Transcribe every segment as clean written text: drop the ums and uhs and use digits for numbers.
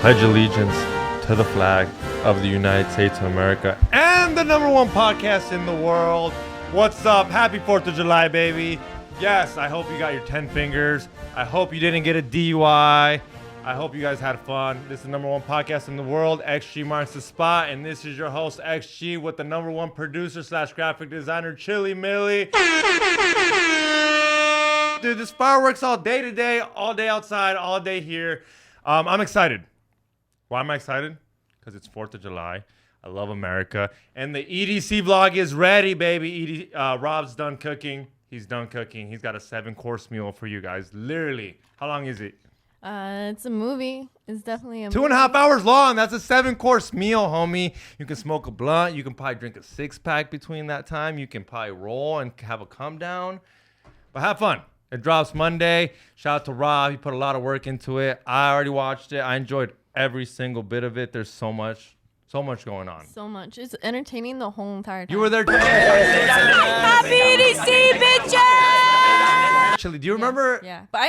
pledge allegiance to the flag of the United States of America and the #1 podcast in the world. What's up? Happy 4th of July, baby. Yes, I hope you got your 10 fingers. I hope you didn't get a DUI. I hope you guys had fun. This is the #1 podcast in the world. XG marks the spot, and this is your host, XG, with the #1 producer / graphic designer, Chili Millie. Dude, this fireworks all day today, all day outside, all day here. I'm excited. Why am I excited? Because it's 4th of July. I love America. And the EDC vlog is ready, baby. Rob's done cooking. He's done cooking. He's got a 7-course meal for you guys. Literally. How long is it? It's a movie. It's definitely a 2.5 hours long. That's a 7-course meal, homie. You can smoke a blunt. You can probably drink a 6-pack between that time. You can probably roll and have a come down. But have fun. It drops Monday. Shout out to Rob. He put a lot of work into it. I already watched it. I enjoyed every single bit of it. There's so much going on. So much. It's entertaining the whole entire time. You were there. Happy EDC, bitches! Actually, do you remember? Yeah. But I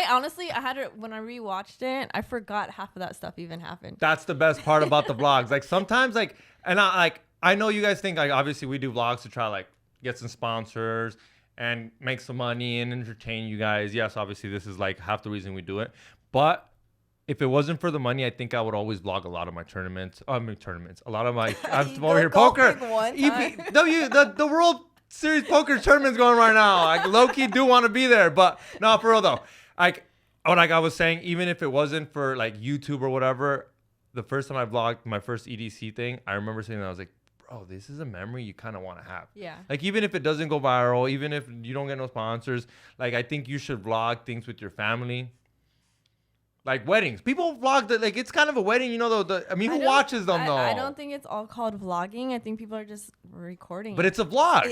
had it when I rewatched it. I forgot half of that stuff even happened. That's the best part about the vlogs. Like sometimes, I know you guys think obviously we do vlogs to try get some sponsors and make some money and entertain you guys. Yes, obviously this is half the reason we do it. But if it wasn't for the money, I think I would always vlog a lot of my tournaments. A lot of my I'm over here poker. The World Series poker tournament's going right now. I low-key do want to be there, but no, for real though. Like I was saying, even if it wasn't for YouTube or whatever, the first time I vlogged my first EDC thing, I remember saying that I was like, bro, this is a memory you kind of want to have. Yeah. Even if it doesn't go viral, even if you don't get no sponsors, I think you should vlog things with your family. Like weddings. People vlog that, it's kind of a wedding, who watches them though? I don't think it's all called vlogging. I think people are just recording. But it's a vlog.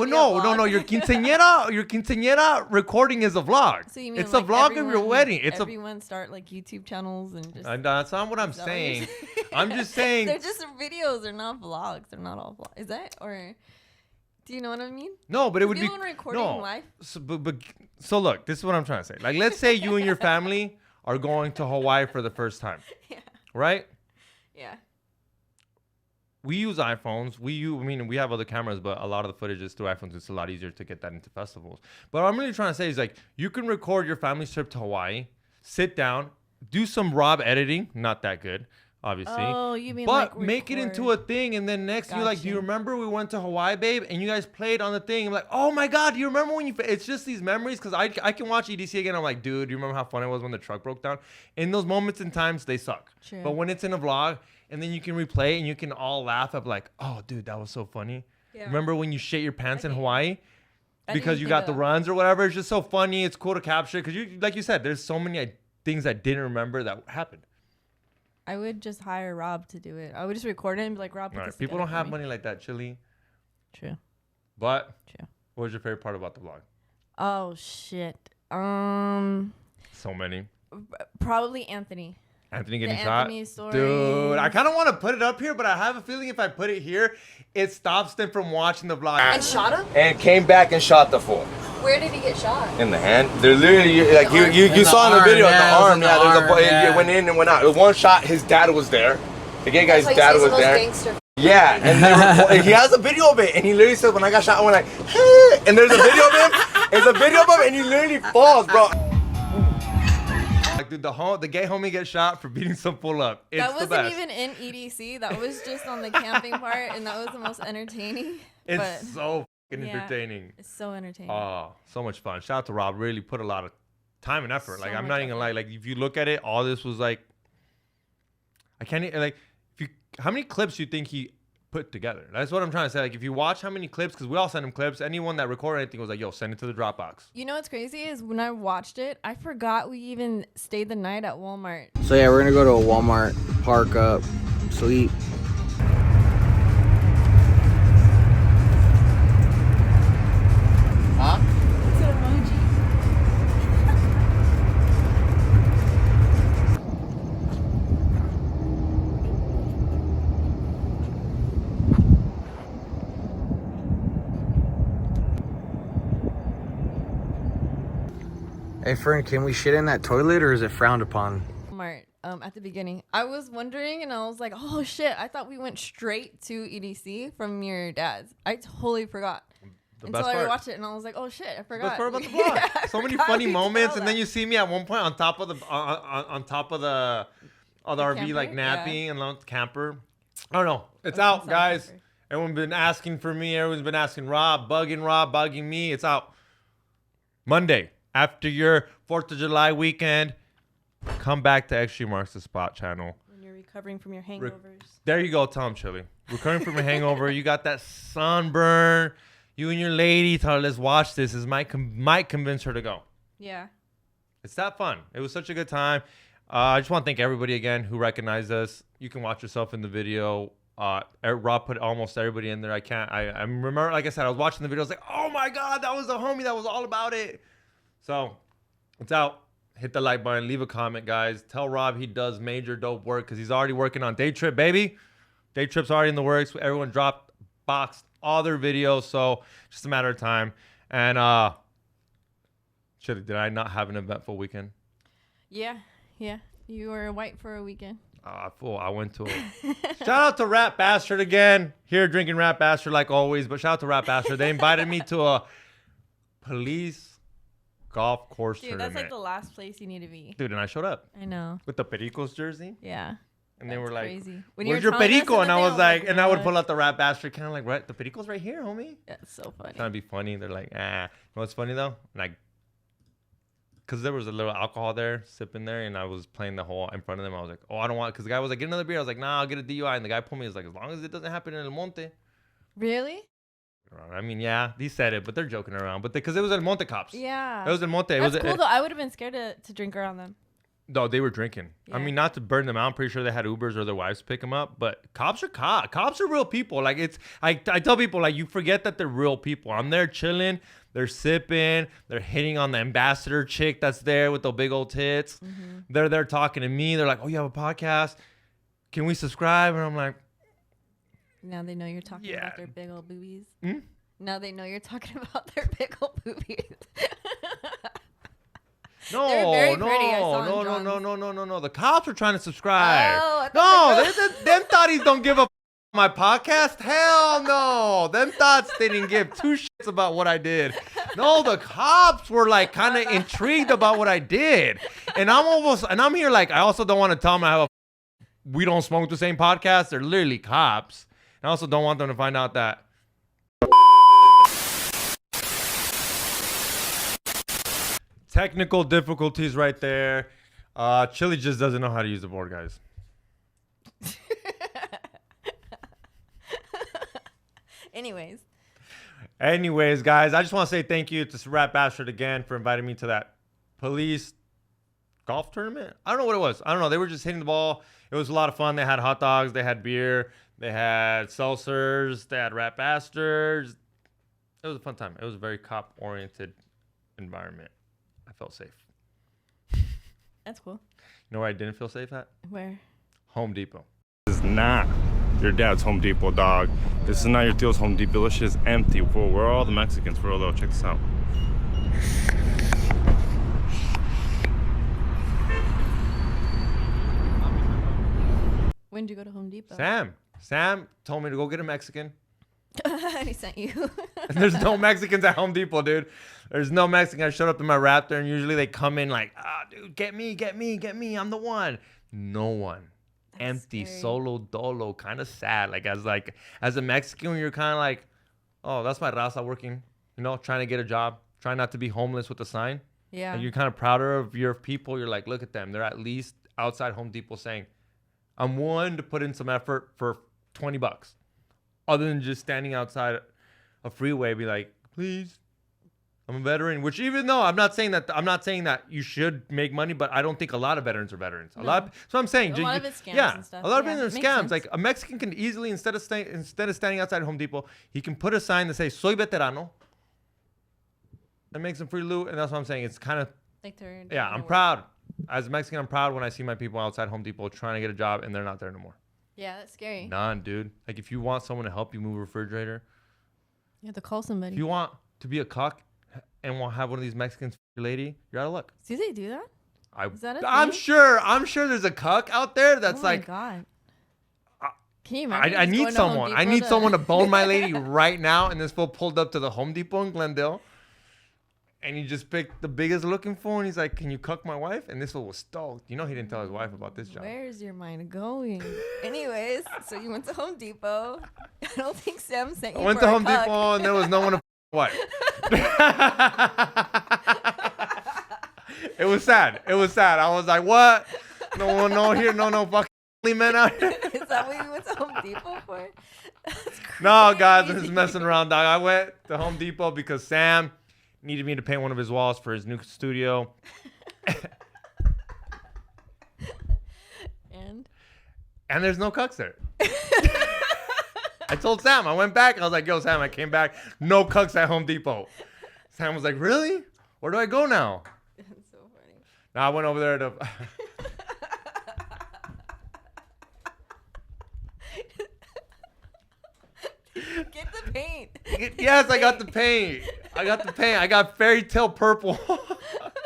No. Your quinceañera recording is a vlog. So you mean it's a vlog of your wedding. Everyone start YouTube channels and just. That's not what I'm saying. I'm just saying. They're just videos. They're not vlogs. They're not all vlogs. Is that or? Do you know what I mean? No, but it would be recording live. So look, this is what I'm trying to say. Let's say you and your family are going to Hawaii for the first time. Yeah. Right? Yeah. We use iPhones. We have other cameras, but a lot of the footage is through iPhones. It's a lot easier to get that into festivals. But what I'm really trying to say is you can record your family's trip to Hawaii, sit down, do some Rob editing, not that good, obviously. Oh, you mean but make it into a thing, and then next do you remember we went to Hawaii, babe, and you guys played on the thing? I'm like, oh my god, do you remember when it's just these memories? Because I can watch EDC again. I'm like, dude, do you remember how fun it was when the truck broke down? In those moments and times, they suck. True. But when it's in a vlog, and then you can replay it, and you can all laugh at oh, dude, that was so funny. Yeah. Remember when you shit your pants in Hawaii? Because you got the runs or whatever. It's just so funny. It's cool to capture. Because like you said, there's so many things I didn't remember that happened. I would just hire Rob to do it. I would just record it and be like, Rob, put this people don't have me. money like that, Chili. True. But what was your favorite part about the vlog? Oh shit. So many. Probably Anthony. Anthony getting shot? Story. Dude, I kind of want to put it up here, but I have a feeling if I put it here, it stops them from watching the vlog. And shot him? And came back and shot the fool. Where did he get shot? In the hand. They're literally you saw in the video the arm. It went in and went out. The one shot, his dad was there. The gay guy's dad was there. Gangster. Yeah, and he has a video of it, and he literally said, when I got shot, I went and there's a video of him. There's a video of him, and he literally falls, bro. Dude, the gay homie gets shot for beating some fool up. That wasn't even in EDC. That was just on the camping part, and that was the most entertaining. It's so entertaining. It's so entertaining. Oh, so much fun. Shout out to Rob. Really put a lot of time and effort. I'm not even gonna lie. If you look at it, all this was I can't how many clips do you think he put together? That's what I'm trying to say. If you watch how many clips, because we all send him clips. Anyone that recorded anything was like, yo, send it to the Dropbox. You know what's crazy is when I watched it, I forgot we even stayed the night at Walmart. So yeah, we're gonna go to a Walmart, park up, sleep. Huh? It's an emoji. Hey friend, can we shit in that toilet or is it frowned upon? Walmart. at the beginning. I was wondering, and I was like, oh shit! I thought we went straight to EDC from your dad's. I totally forgot. Until I watched it, and I was like, "Oh shit, I forgot." Best part about the vlog. Yeah, so many funny moments, and then you see me at one point on top of the on top of the RV, camper? like napping and the camper. I don't know. It's Oh, out, it's on guys. camper. Everyone's been asking for me. Everyone's been asking Rob, bugging me. It's out Monday after your 4th of July weekend. Come back to Extreme Marks the Spot channel. When you're recovering from your hangovers. There you go. Tell him, Chili. Recovering from a hangover. You got that sunburn. You and your lady thought, let's watch this. This might convince her to go. Yeah. It's that fun. It was such a good time. I just want to thank everybody again who recognized us. You can watch yourself in the video. Rob put almost everybody in there. I remember, like I said, I was watching the video. I was like, oh my God, that was the homie that was all about it. So it's out. Hit the like button. Leave a comment, guys. Tell Rob he does major dope work because he's already working on Day Trip, baby. Day Trip's already in the works. Everyone boxed all their videos, so just a matter of time. And did I not have an eventful weekend? Yeah. You were white for a weekend. Fool, I went to it. Shout out to Rat Bastard again. Here drinking Rat Bastard like always, but shout out to Rat Bastard. They invited me to a police golf course tournament. That's like the last place you need to be. Dude, and I showed up. I know. With the Pericos jersey. Yeah. And they were like, crazy. where's your Perico? And I was like, and I would pull out the Rat Bastard, kind of like, right, the Perico's right here, homie. That's so funny. Trying to be funny. They're like, You know what's funny though? Like, because there was a little alcohol there, sipping there, and I was playing the whole in front of them. I was like, oh, I don't want, because the guy was like, get another beer. I was like, nah, I'll get a DUI. And the guy pulled me. He was like, as long as it doesn't happen in El Monte. Really? I mean, yeah, he said it, but they're joking around. But because it was El Monte cops. Yeah. It was El Monte. That's cool though. I would have been scared to drink around them. No, they were drinking. Yeah. I mean, not to burn them out. I'm pretty sure they had Ubers or their wives pick them up. But cops are cops. Cops are real people. Like I tell people, like, you forget that they're real people. I'm there chilling. They're sipping. They're hitting on the ambassador chick that's there with the big old tits. Mm-hmm. They're there talking to me. They're like, oh, you have a podcast? Can we subscribe? And I'm like, now they know you're talking about their big old boobies. Hmm? Now they know you're talking about their big old boobies. No. The cops are trying to subscribe. Oh, them thotties don't give a my podcast. Hell no. Them thoughts they didn't give two shits about what I did. No, the cops were like kind of intrigued about what I did, and I'm here like I also don't want to tell them we don't smoke the same podcast. They're literally cops. I also don't want them to find out that. Technical difficulties right there. Chili just doesn't know how to use the board, guys. Anyways, guys, I just want to say thank you to Rat Bastard again for inviting me to that police golf tournament. I don't know what it was. I don't know. They were just hitting the ball. It was a lot of fun. They had hot dogs. They had beer. They had seltzers. They had Rat Bastards. It was a fun time. It was a very cop-oriented environment. I felt safe. That's cool. You know where I didn't feel safe at? Where? Home Depot. This is not your dad's Home Depot, dog. This is not your tío's Home Depot. This shit is empty. Fool. Where are all the Mexicans, for real though? Check this out. When did you go to Home Depot? Sam told me to go get a Mexican. And he sent you. And there's no Mexicans at Home Depot, dude. There's no Mexican. I showed up to my Raptor, and usually they come in like, dude, get me. I'm the one. No one. That's empty, scary. Solo dolo, kind of sad. As a Mexican, you're kind of like, oh, that's my raza working, trying to get a job, trying not to be homeless with a sign. Yeah. And you're kind of prouder of your people. You're like, look at them. They're at least outside Home Depot saying, I'm willing to put in some effort for $20. Other than just standing outside a freeway, be like, please, I'm a veteran. Which even though I'm not saying that you should make money, but I don't think a lot of veterans are veterans. No. So I'm saying, a lot of it's scams and stuff. A lot of it are scams. Sense. Like a Mexican can easily instead of standing outside Home Depot, he can put a sign that says "Soy veterano" and make some free loot. And that's what I'm saying. It's kind of like they're I'm proud. As a Mexican, I'm proud when I see my people outside Home Depot trying to get a job and they're not there anymore. Yeah, that's scary. None, dude. Like if you want someone to help you move a refrigerator, you have to call somebody. If you want to be a cock and want to have one of these Mexicans for your lady, you're out of luck. Do they do that? Is that a I'm thing? sure there's a cuck out there that's like, oh my God. Can you imagine? I just need going to Home someone. I Depot need someone to bone my lady right now. And this fool pulled up to the Home Depot in Glendale. And he just picked the biggest looking fool. And he's like, can you cuck my wife? And this fool was stoked. You know he didn't tell his wife about this job. Where's your mind going? Anyways, so you went to Home Depot. I don't think Sam sent you I went for to a Home cuck. Depot and there was no one to wife. It was sad. I was like, what? No fucking men out here. Is that what you went to Home Depot for? No, guys, I'm just messing around, dog. I went to Home Depot because Sam needed me to paint one of his walls for his new studio. And there's no cucks there. I told Sam, I went back. I was like, yo, Sam, I came back. No cucks at Home Depot. Sam was like, really? Where do I go now? it's so funny. Now I went over there to... Get the paint. Yes, I got the paint. I got fairy tale purple.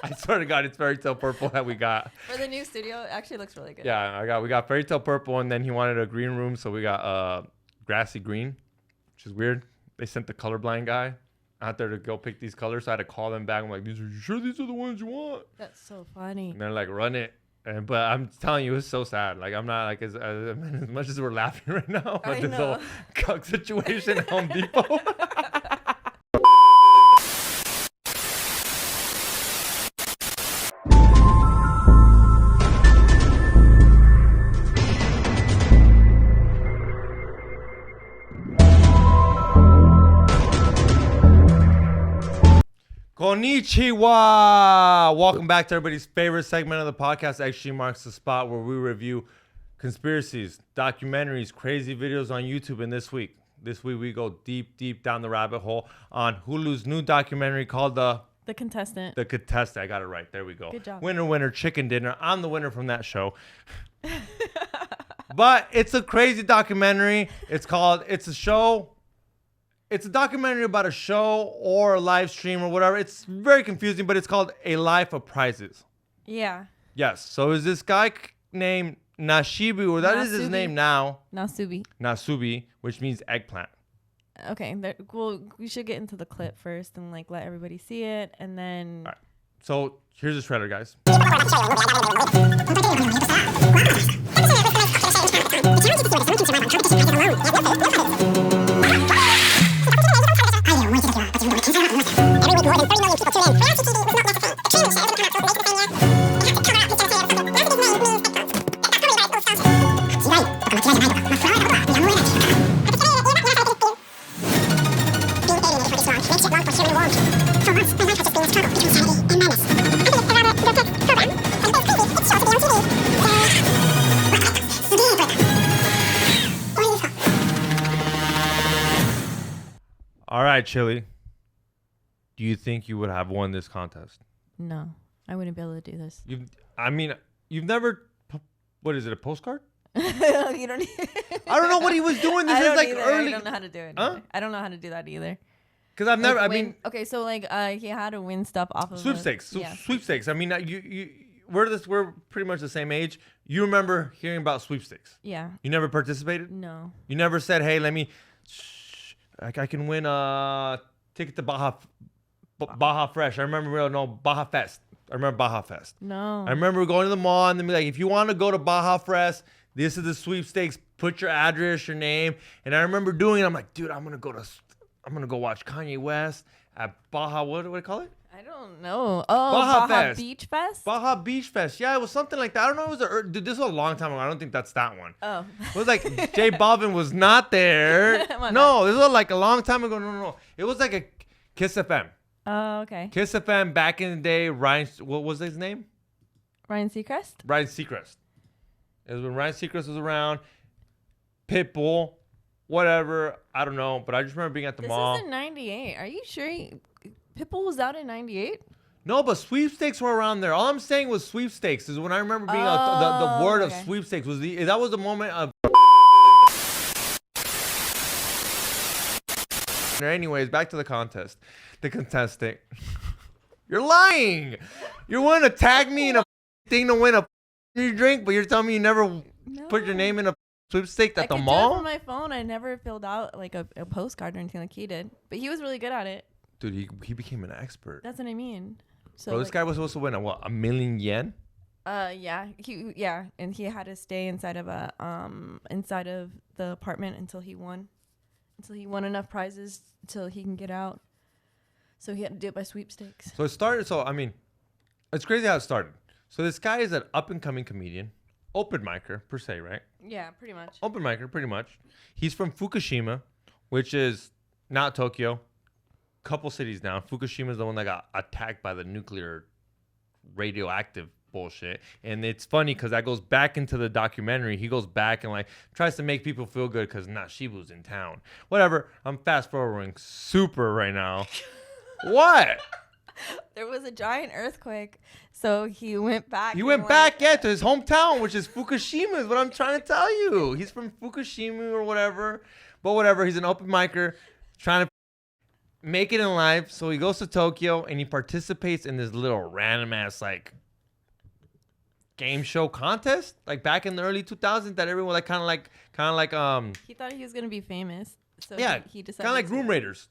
I swear to God, it's fairy tale purple that we got. For the new studio, it actually looks really good. Yeah, we got fairy tale purple, and then he wanted a green room, so we got grassy green, which is weird. They sent the colorblind guy out there to go pick these colors, so I had to call them back. I'm like, you sure these are the ones you want? That's so funny. And they're like, run it. But I'm telling you, it's so sad. Like, I'm not like as much as we're laughing right now about this whole cuck situation at Home Depot. Konnichiwa! Welcome back to everybody's favorite segment of the podcast. Actually marks the spot where we review conspiracies, documentaries, crazy videos on YouTube. And this week we go deep down the rabbit hole on Hulu's new documentary called The Contestant. The Contestant. I got it right. There we go. Good job. Winner, chicken dinner. I'm the winner from that show. But it's a crazy documentary. It's a documentary about a show or a live stream or whatever. It's very confusing, but it's called A Life of Prizes. Yeah. Yes. So is this guy named Nashibu, or that is his name now? Nasubi, which means eggplant. Okay. Well, we should get into the clip first and like let everybody see it, and then. All right. So here's the trailer, guys. All right, Chili. Do you think you would have won this contest? No, I wouldn't be able to do this. You've never. What is it? A postcard? You don't. I don't know what he was doing. This is like early. I don't know how to do it. Huh? I don't know how to do that either. Because I've never. Like okay, so like he had to win stuff off of sweepstakes. Sweepstakes. I mean, we're pretty much the same age. You remember hearing about sweepstakes? Yeah. You never participated? No. You never said, "Hey, let me. I can win a ticket to Baja Fresh." I remember Baja Fest. I remember Baja Fest. No. I remember going to the mall and they'd be like, if you want to go to Baja Fest, this is the sweepstakes. Put your address, your name. And I remember doing it. I'm like, dude, I'm gonna go watch Kanye West at Baja. What do I call it? I don't know. Oh, Baja Fest. Beach Fest. Baja Beach Fest. Yeah, it was something like that. I don't know. Dude, this was a long time ago. I don't think that's that one. Oh. It was like J Balvin was not there. No, this was like a long time ago. No. It was like a Kiss FM. Oh, okay. Kiss FM back in the day. Ryan, what was his name? Ryan Seacrest. Ryan Seacrest. It was when Ryan Seacrest was around. Pitbull, whatever. I don't know, but I just remember being at the mall. This is in '98. Are you sure Pitbull was out in '98? No, but sweepstakes were around there. All I'm saying was sweepstakes is when I remember being the word of sweepstakes was that was the moment of. Anyways, back to the contest. The contestant. You're lying. You're wanting to tag me in a thing to win a drink, but you're telling me you never put your name in a sweepstakes at the mall? Do it from my phone. I never filled out like a postcard or anything like he did, but he was really good at it. Dude, he became an expert. That's what I mean. So bro, this guy was supposed to win $1 million yen? Yeah, and he had to stay inside of the apartment until he won enough prizes until he can get out. So he had to do it by sweepstakes. So it started. So I mean, it's crazy how it started. So this guy is an up and coming comedian, open micer per se, right? Yeah, pretty much. Open micer, pretty much. He's from Fukushima, which is not Tokyo. Couple cities down. Fukushima is the one that got attacked by the nuclear radioactive bullshit. And it's funny because that goes back into the documentary. He goes back and like tries to make people feel good because Shibu's in town. Whatever. I'm fast forwarding super right now. What? There was a giant earthquake, so he went back. He went back, to his hometown, which is Fukushima, is what I'm trying to tell you. He's from Fukushima or whatever. But whatever, he's an open micer trying to make it in life. So he goes to Tokyo and he participates in this little random ass like game show contest, like back in the early 2000s that everyone like kind of like he thought he was gonna be famous, so yeah, he decided kind of like Room Raiders.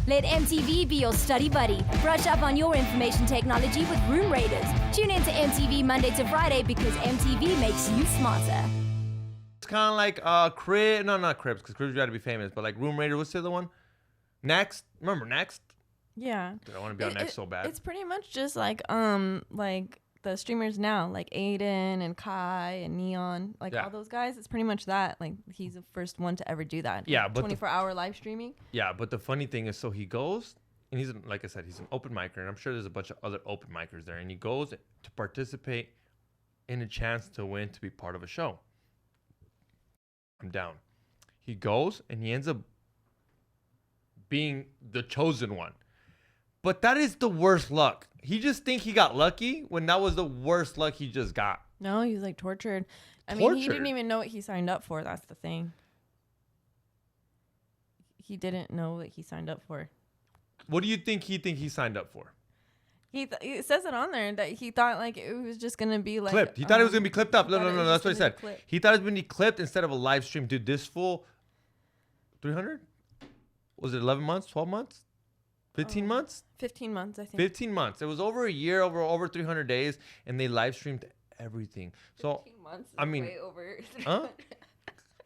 Let MTV be your study buddy. Brush up on your information technology with Room Raiders. Tune in to MTV Monday to Friday because MTV makes you smarter. It's kind of like Cribs, no, not Cribs, because Cribs you got to be famous, but like Room Raiders. What's the other one? Next, remember Next? Yeah. Dude, I want to be on Next so bad. It's pretty much just like the streamers now, like Aiden and Kai and Neon, like all those guys. It's pretty much that. Like he's the first one to ever do that. Yeah, but 24-hour live streaming. Yeah, but the funny thing is, so he goes and he's like I said, he's an open micer, and I'm sure there's a bunch of other open micers there, and he goes to participate in a chance to win to be part of a show. I'm down. He goes and he ends up being the chosen one. But that is the worst luck. He just think he got lucky when that was the worst luck he just got. No, he was like tortured. I mean, he didn't even know what he signed up for. That's the thing. He didn't know what he signed up for. What do you think he signed up for? It says it on there that he thought like it was just gonna be like clipped. He thought it was gonna be clipped up. No. That's what he said. He thought it was gonna be clipped instead of a live stream. Dude, this full 300? Was it 11 months? 12 months? 15 months? 15 months, I think. 15 months. It was over a year, over 300 days, and they live streamed everything. So 15 months. I mean, way over. huh?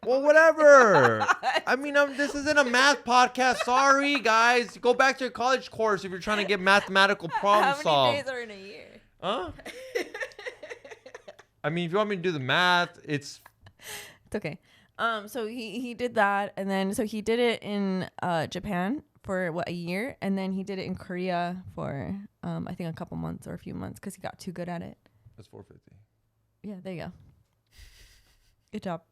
Well, whatever. I mean, this isn't a math podcast. Sorry, guys. Go back to your college course if you're trying to get mathematical problems solved. How many days are in a year? Huh? I mean, if you want me to do the math, it's okay. So he did that, and then so he did it in Japan for a year, and then he did it in Korea for I think a couple months or a few months because he got too good at it. That's 450. Yeah, there you go. Good job.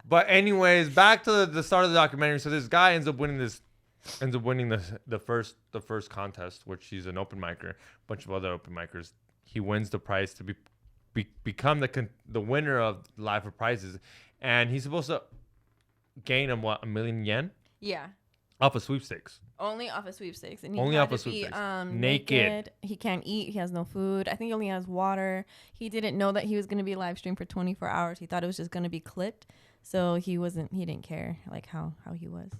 But anyways, back to the start of the documentary. So this guy ends up winning the first contest, which he's an open micer, a bunch of other open micers. He wins the prize to become the winner of Live for Prizes, and he's supposed to gain him $1 million yen? Yeah. Off of sweepstakes. Only off of sweepstakes. And he only had off to of sweepstakes. Be, naked. He can't eat. He has no food. I think he only has water. He didn't know that he was going to be live streamed for 24 hours. He thought it was just going to be clipped. So he didn't care like how he was.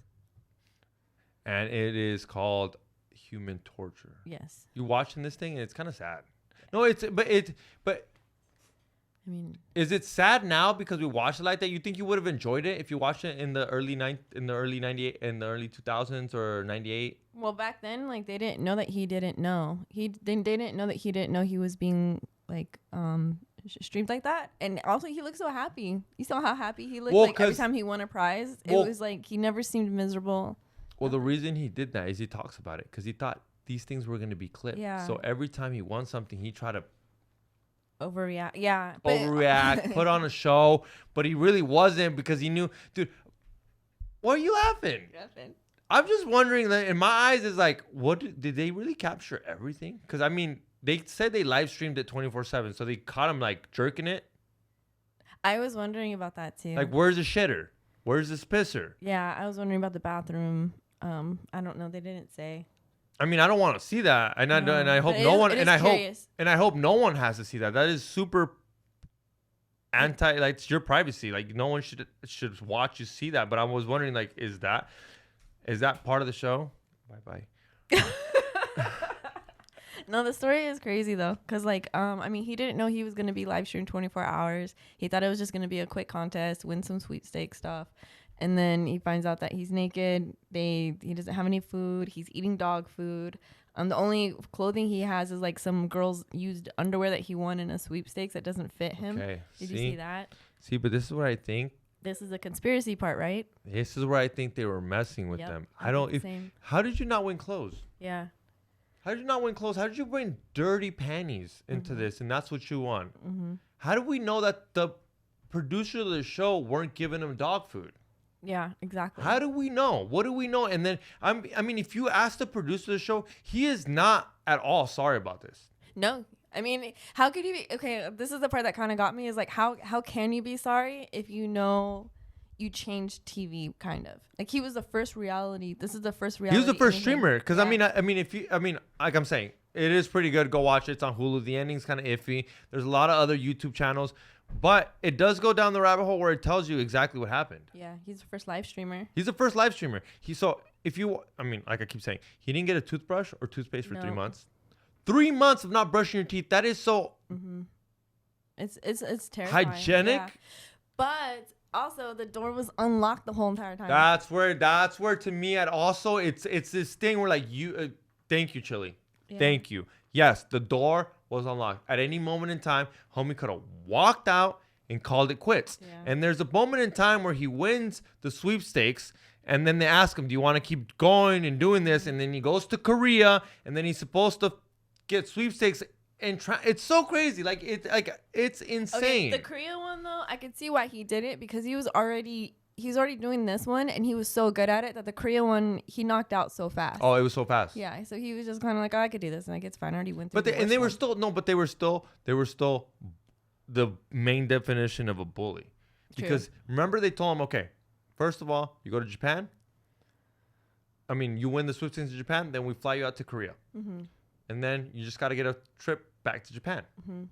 And it is called human torture. Yes. You watching this thing and it's kind of sad. No, but I mean, is it sad now because we watched it like that? You think you would have enjoyed it if you watched it in the early 98, in the early 2000s or 98? Well, back then, like they didn't know that he didn't know. They didn't know that he didn't know he was being like streamed like that. And also, he looked so happy. You saw how happy he looked. Like every time he won a prize, it was like he never seemed miserable. Well, the reason he did that is he talks about it because he thought these things were going to be clipped. Yeah. So every time he won something, he tried to overreact. Yeah. Overreact, put on a show, but he really wasn't because he knew, dude. Why are you laughing? I'm just wondering. That in my eyes, is like, did they really capture everything? Because I mean, they said they live streamed it 24/7, so they caught him like jerking it. I was wondering about that too. Like, where's the shitter? Where's this pisser? Yeah, I was wondering about the bathroom. I don't know. They didn't say. I mean, I don't want to see that, and I hope But no one, it and is I hope, curious. and I hope no one has to see that. That is super anti, like, it's your privacy. Like, no one should watch you see that. But I was wondering, like, is that part of the show? Bye. No, the story is crazy though, cause like I mean, he didn't know he was gonna be live streamed 24 hours. He thought it was just gonna be a quick contest, win some sweepstakes stuff, and then he finds out that he's naked. He doesn't have any food. He's eating dog food. The only clothing he has is like some girls' used underwear that he won in a sweepstakes that doesn't fit him. Okay. Did you see that? See, but this is what I think. This is the conspiracy part, right? This is where I think they were messing with Yep, them. I I don't. think If the same. how did you not win clothes? Yeah. How did you not win clothes? How did you bring dirty panties into this, and that's what you won? Mm-hmm. How do we know that the producers of the show weren't giving him dog food? Yeah, exactly. How do we know? What do we know? And then I mean, if you ask the producer of the show, he is not at all sorry about this. No, I mean, how could you be? Okay, this is the part that kind of got me. Is like, how can you be sorry if you know you changed TV? Kind of like he was the first reality. This is the first reality. He was the first anything. streamer. Because Yeah. I mean, like I'm saying, it is pretty good. Go watch it. It's on Hulu. The ending's kind of iffy. There's a lot of other YouTube channels, but it does go down the rabbit hole where it tells you exactly what happened. Yeah, he's the first live streamer. He's the first live streamer. I mean, like I keep saying, he didn't get a toothbrush or toothpaste for 3 No. months. 3 months of not brushing your teeth. That is so It's terrifying. hygienic. Yeah. But also the door was unlocked the whole entire time. That's where to me it's this thing where like you thank you, Chili. Yeah. Thank you. Yes, the door was unlocked. At any moment in time, homie could have walked out and called it quits. Yeah. And there's a moment in time where he wins the sweepstakes, and then they ask him, do you want to keep going and doing this? And then he goes to Korea, and then he's supposed to get sweepstakes and try. It's so crazy. It's insane. Okay, the Korea one though, I could see why he did it because he's already doing this one and he was so good at it that the Korea one he knocked out so fast. Oh, it was so fast. Yeah, so he was just kind of like, oh, I could do this, and like it's fine. I already went through. But they were still the main definition of a bully. True. Because remember they told him, okay, first of all, you go to Japan. I mean, you win the sweepstakes in Japan, then we fly you out to Korea. Mm-hmm. And then you just got to get a trip back to Japan. Mm-hmm.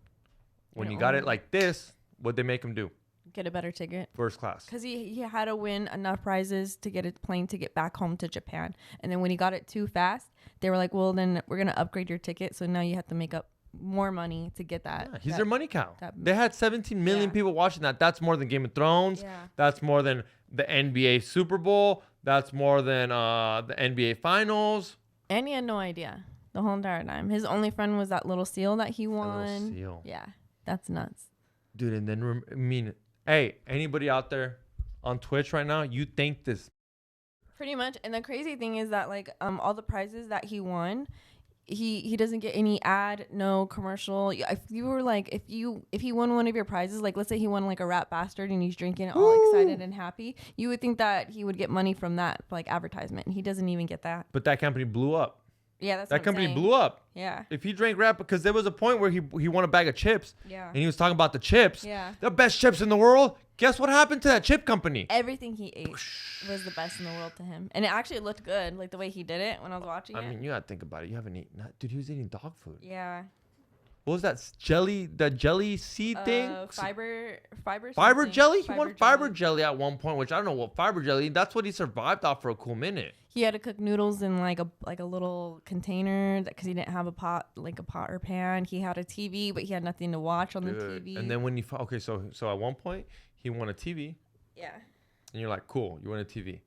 When Yeah, you got oh. it like this, what'd they make him do? Get a better ticket. First class. Because he had to win enough prizes to get a plane ticket back home to Japan. And then when he got it too fast, they were like, well, then we're going to upgrade your ticket. So now you have to make up more money to get that. Yeah, he's their money cow. that- They had 17 million Yeah. people watching that. That's more than Game of Thrones. Yeah. That's more than the NBA Super Bowl. That's more than the NBA Finals. And he had no idea the whole entire time. His only friend was that little seal that he won. seal. Yeah, that's nuts. Dude, and then, hey, anybody out there on Twitch right now, you think this. Pretty much. And the crazy thing is that like all the prizes that he won, he doesn't get any ad, no commercial. If you were like if he won one of your prizes, like let's say he won like a Rat Bastard and he's drinking all excited and happy, you would think that he would get money from that like advertisement, and he doesn't even get that. But that company blew up. Yeah, that's That what I'm company saying. blew up. Yeah. If he drank rap, because there was a point where he won a bag of chips. Yeah. And he was talking about the chips. Yeah. The best chips in the world. Guess what happened to that chip company? Everything he ate was the best in the world to him, and it actually looked good, like the way he did it when I was watching it. I mean, you gotta think about it. You haven't eaten that. Dude, he was eating dog food. Yeah. What was that jelly seed thing? Fiber Fiber something. jelly? He won fiber jelly. jelly at one point, which I don't know what fiber jelly. That's what he survived off for a cool minute. He had to cook noodles in like a little container because he didn't have a pot or pan. He had a TV, but he had nothing to watch on the TV. And then when so at one point he won a TV, yeah, and you're like, cool, you won a TV.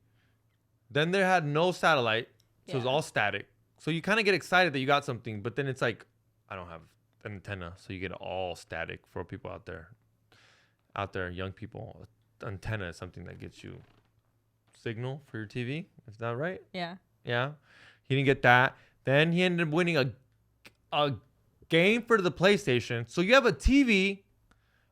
Then there had no satellite, so it was Yeah. all static. So you kind of get excited that you got something, but then it's like, I don't have an antenna, so you get all static for people out there, young people. Antenna is something that gets you signal for your TV. Is that right? yeah. Yeah. He didn't get that. Then he ended up winning a game for the PlayStation. So you have a TV,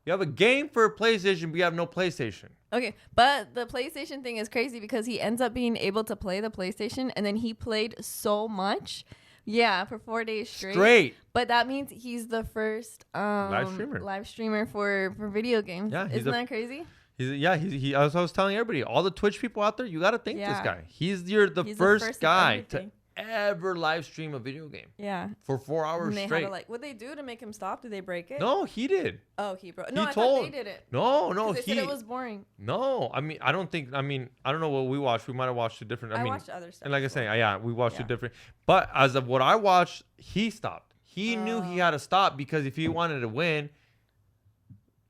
you have a game for a PlayStation, but you have no PlayStation. Okay, but the PlayStation thing is crazy because he ends up being able to play the PlayStation, and then he played so much. Yeah, for 4 days straight. But that means he's the first live streamer for video games. Yeah, isn't that crazy? I was telling everybody, all the Twitch people out there, you got to thank this Yeah. guy. He's the He's first of guy to everything. ever live stream a video game. Yeah. For 4 hours And they straight. had to, like, what'd they do to make him stop? Did they break it? No, he did. Oh, he broke. No, He I told- thought they did it. No, They he. said it was boring. No, I mean, I don't know what we watched. We might have watched it different. I mean, watched other stuff. and like I say, yeah, we watched Yeah. it different. But as of what I watched, he stopped. He knew he had to stop because if he wanted to win,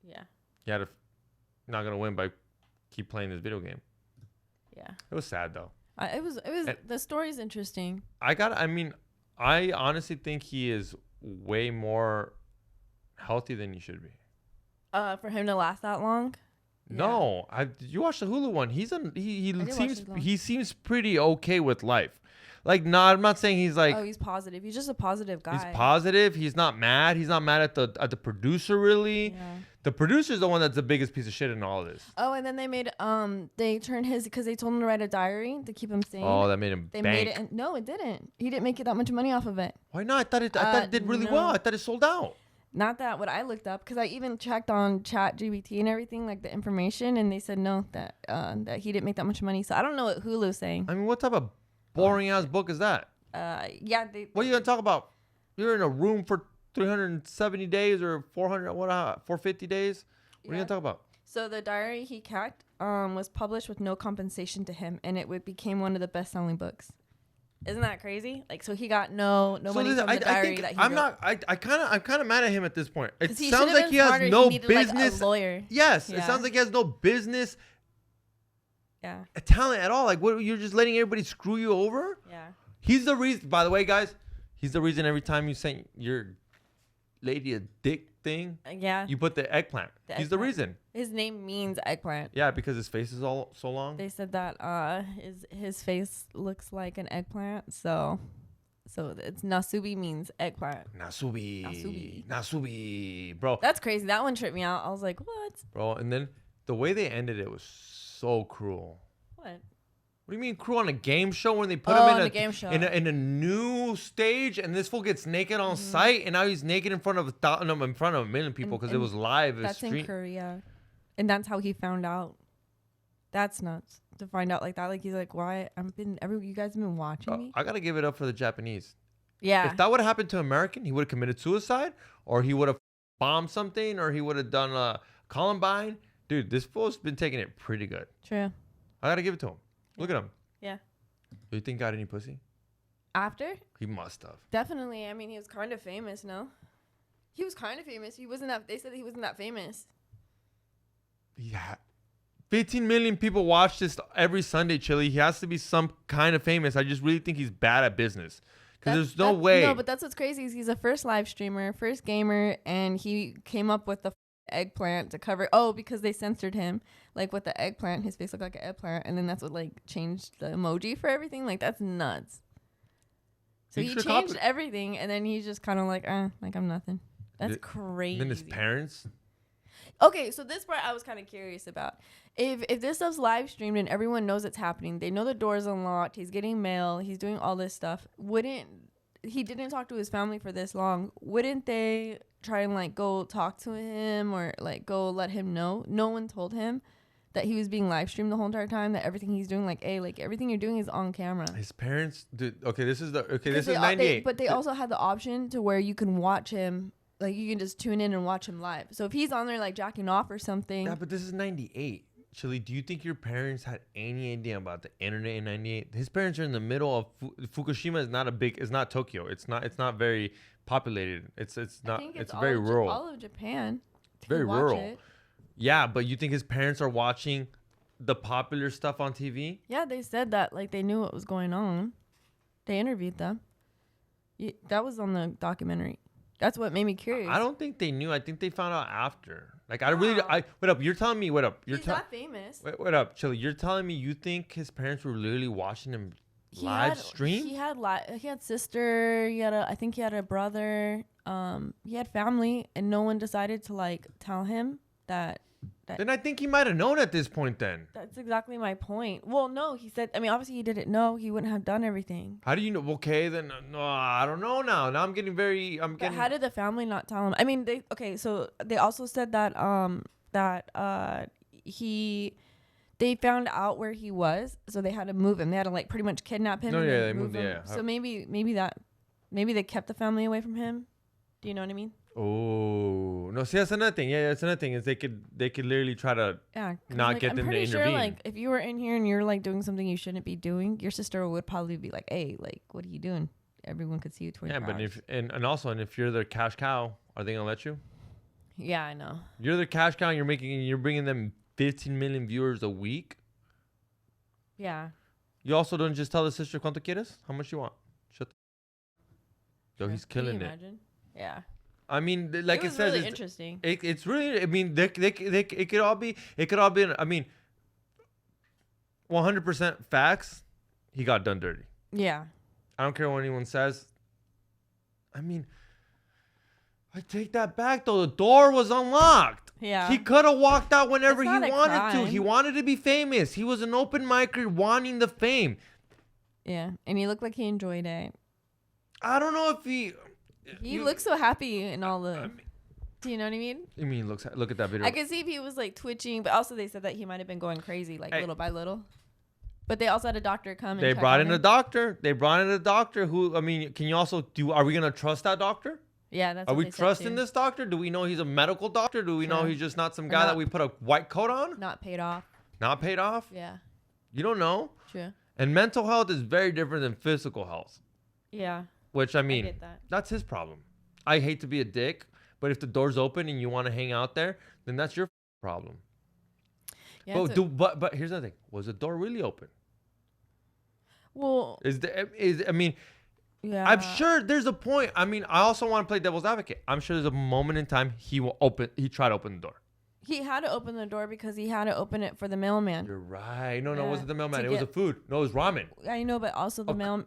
Yeah. he had to not gonna win by keep playing this video game. Yeah. It was sad though. It was. The story's interesting. I mean, I honestly think he is way more healthy than he should be. For him to last that long. No, you watched the Hulu one. He watch seems it long. he seems pretty okay with life. Like, I'm not saying he's like. Oh, he's positive. He's just a positive guy. He's positive. He's not mad. He's not mad at the producer really. Yeah. The producer's the one that's the biggest piece of shit in all of this. Oh, and then they made they turned his because they told him to write a diary to keep him sane. Oh, that made him They bank. made it. And, no, it didn't. He didn't make it that much money off of it. Why not? I thought it did really no. well. I thought it sold out. Not that what I looked up because I even checked on ChatGPT and everything like the information, and they said no that he didn't make that much money. So I don't know what Hulu's saying. I mean, what type of boring ass book is that? Yeah. What are you gonna talk about? You're in a room for 370 days or 450 days. What are you gonna talk about? So the diary he kept was published with no compensation to him, and it became one of the best-selling books. Isn't that crazy? Like, so he got no money from the diary that he wrote. I'm kind of mad at him at this point. It 'Cause he sounds should've like been he has smarter. no He needed, like, a business. lawyer. Yes, it Yeah. sounds like he has no business Yeah. talent at all. Like, what? You're just letting everybody screw you over. Yeah. He's the reason. By the way, guys, he's the reason every time you send your lady a dick thing, Yeah. you put the eggplant. He's the eggplant. reason. His name means eggplant. Yeah, because his face is all so long. They said that his face looks like an eggplant, so it's Nasubi means eggplant. Nasubi, bro. That's crazy. That one tripped me out. I was like, what? Bro, and then the way they ended it was so cruel. What? What do you mean cruel on a game show when they put Oh, him on in the game show. in a new stage and this fool gets naked on site and now he's naked in front of a million people because it was live. It was That's in Korea, and that's how he found out. That's nuts to find out like that. Like he's like, why? You guys have been watching me. I gotta give it up for the Japanese. Yeah. If that would have happened to an American, he would have committed suicide, or he would have bombed something, or he would have done a Columbine. Dude, this fool's been taking it pretty good. True. I gotta give it to him. Look at him. Yeah. Do you think he got any pussy? After? He must have. Definitely. I mean, he was kind of famous, no? He was kind of famous. He wasn't that. They said he wasn't that famous. Yeah. 15 million people watch this every Sunday, Chili. He has to be some kind of famous. I just really think he's bad at business. Because there's no way. No, but that's what's crazy is he's a first live streamer, first gamer, and he came up with the eggplant to cover. Oh, because they censored him, like with the eggplant, his face looked like an eggplant, and then that's what like changed the emoji for everything. Like that's nuts. So he changed everything, and then he's just kind of like I'm nothing. That's crazy. And then his parents. Okay, so this part I was kind of curious about. If this stuff's live streamed and everyone knows it's happening, they know the door's unlocked, he's getting mail, he's doing all this stuff, he didn't talk to his family for this long, wouldn't they try and like go talk to him or like go let him know? No one told him that he was being live streamed the whole entire time, that everything he's doing, like everything you're doing is on camera. His parents, dude, this is 98. But they also had the option to where you can watch him. Like, you can just tune in and watch him live. So if he's on there, like, jacking off or something. Yeah, but this is 98. Chili, do you think your parents had any idea about the internet in 98? His parents are in the middle of Fukushima. It's not Tokyo. It's not very populated. It's very rural. All of Japan. Very rural. Yeah, but you think his parents are watching the popular stuff on TV? Yeah, they said that. Like, they knew what was going on. They interviewed them. That was on the documentary. That's what made me curious. I don't think they knew. I think they found out after. Like, wait up. You're telling me, wait up. He's not famous. Wait up, Chili. You're telling me you think his parents were literally watching him live stream? He had sister. I think he had a brother. He had family, and no one decided to like tell him that. Then I think he might have known at this point then. That's exactly my point. Well, no, he said, I mean, obviously he didn't know. He wouldn't have done everything. How do you know? Okay, then, no, I don't know now. Now I'm getting But how did the family not tell him? I mean, so they also said that, they found out where he was, so they had to move him. They had to like pretty much kidnap him. No, and yeah, then they move moved. him. Yeah. So maybe they kept the family away from him. Do you know what I mean? Oh no! See, that's another thing. Yeah, that's another thing is they could literally try to not get them to intervene. Sure, like if you were in here and you're like doing something you shouldn't be doing, your sister would probably be like, "Hey, like, what are you doing?" Everyone could see you 24 but hours. if you're their cash cow, are they gonna let you? Yeah, I know. You're the cash cow. You're bringing them 15 million viewers a week. Yeah. You also don't just tell the sister cuánto quieres, how much you want. Shut. Yo, Sure. he's Can you killing it. imagine? Yeah. I mean, like it says, really interesting. It's really. I mean, it could all be. It could all be. I mean, 100% facts. He got done dirty. Yeah. I don't care what anyone says. I mean, I take that back though. The door was unlocked. Yeah. He could have walked out whenever he That's not a wanted to. crime. He wanted to be famous. He was an open micer wanting the fame. Yeah. And he looked like he enjoyed it. I don't know if He looks so happy in all the. Do you know what I mean? I mean, look at that video. I can see if he was like twitching, but also they said that he might have been going crazy, like Hey. little by little. But they also had a doctor come. And They check brought on in a him. doctor. They brought in a doctor who, I mean, can you also do? Are we gonna trust that doctor? Yeah, that's. Are what we they said, trusting too. this doctor? Do we know he's a medical doctor? Do we know Sure. he's just not some Or guy that not- we put a white coat on? Not paid off. Not paid off? Yeah. You don't know. True. And mental health is very different than physical health. Yeah. Which I mean, get that. that's his problem. I hate to be a dick, but if the door's open and you want to hang out there, then that's your problem. Yeah. But here's the thing: was the door really open? Well. I mean, Yeah. I'm sure there's a point. I mean, I also want to play devil's advocate. I'm sure there's a moment in time he tried to open the door. He had to open the door because he had to open it for the mailman. You're right. No, it Yeah, wasn't the mailman. to It was get- the food. No, it was ramen. I know, but also the mail.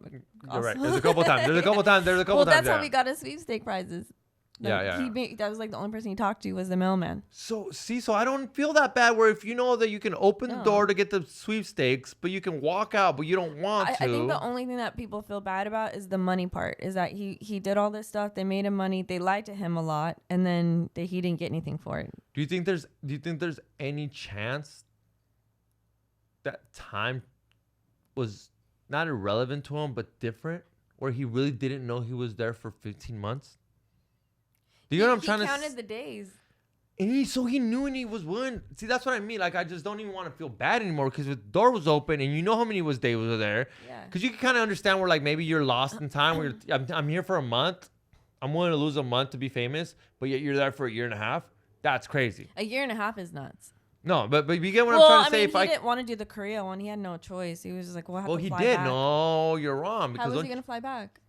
You're right. There's a couple times. Well, times. that's how yeah. we got his sweepstake prizes. Yeah. That was like the only person he talked to was the mailman. So I don't feel that bad. Where if you know that you can open the No. door to get the sweepstakes, but you can walk out, but you don't want to. I think the only thing that people feel bad about is the money part. Is that he did all this stuff. They made him money. They lied to him a lot, and then he didn't get anything for it. Do you think there's any chance that time was not irrelevant to him, but different, where he really didn't know he was there for 15 months? Do you know what I'm trying to? He counted the days. And he knew and he was willing. See, that's what I mean. Like, I just don't even want to feel bad anymore because the door was open and you know how many days was there. Yeah. Because you can kind of understand where like maybe you're lost in time. Where I'm here for a month. I'm willing to lose a month to be famous, but yet you're there for a year and a half. That's crazy. A year and a half is nuts. No, but you get what Well, I'm trying to say. he didn't want to do the Korea one. He had no choice. He was just like, "Well, I have Well, to he fly did. back." No, you're wrong. How Because was he gonna fly back?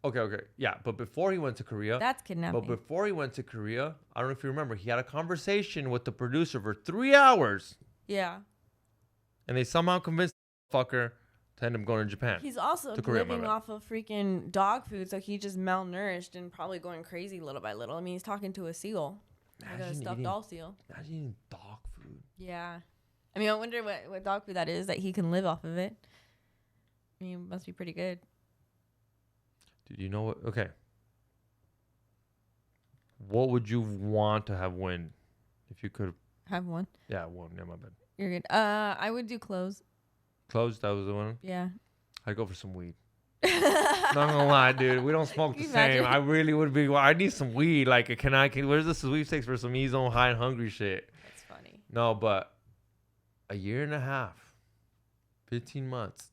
Okay, yeah. But before he went to Korea, That's kidnapping. But before he went to Korea, I don't know if you remember, he had a conversation with the producer for 3 hours, Yeah. and they somehow convinced the fucker to end up going to Japan. He's also To Korea, my living bad. off of freaking dog food, so he's just malnourished and probably going crazy little by little. I mean, he's talking to a seal, like a Imagine stuffed eating- doll seal. Imagine eating dog food. Yeah. I mean, I wonder what dog food that is that he can live off of it. I mean, it must be pretty good. Dude, you know what? Okay. What would you want to have win if you could? Have one. Yeah, one. Yeah, my bad. You're good. I would do clothes. Closed. That was the one. Yeah. I'd go for some weed. Not gonna lie, dude. We don't smoke the Can you same. imagine? I really would be. I need some weed. Like, where's the sweepstakes for some ease on high and hungry shit? That's funny. No, but a year and a half, 15 months.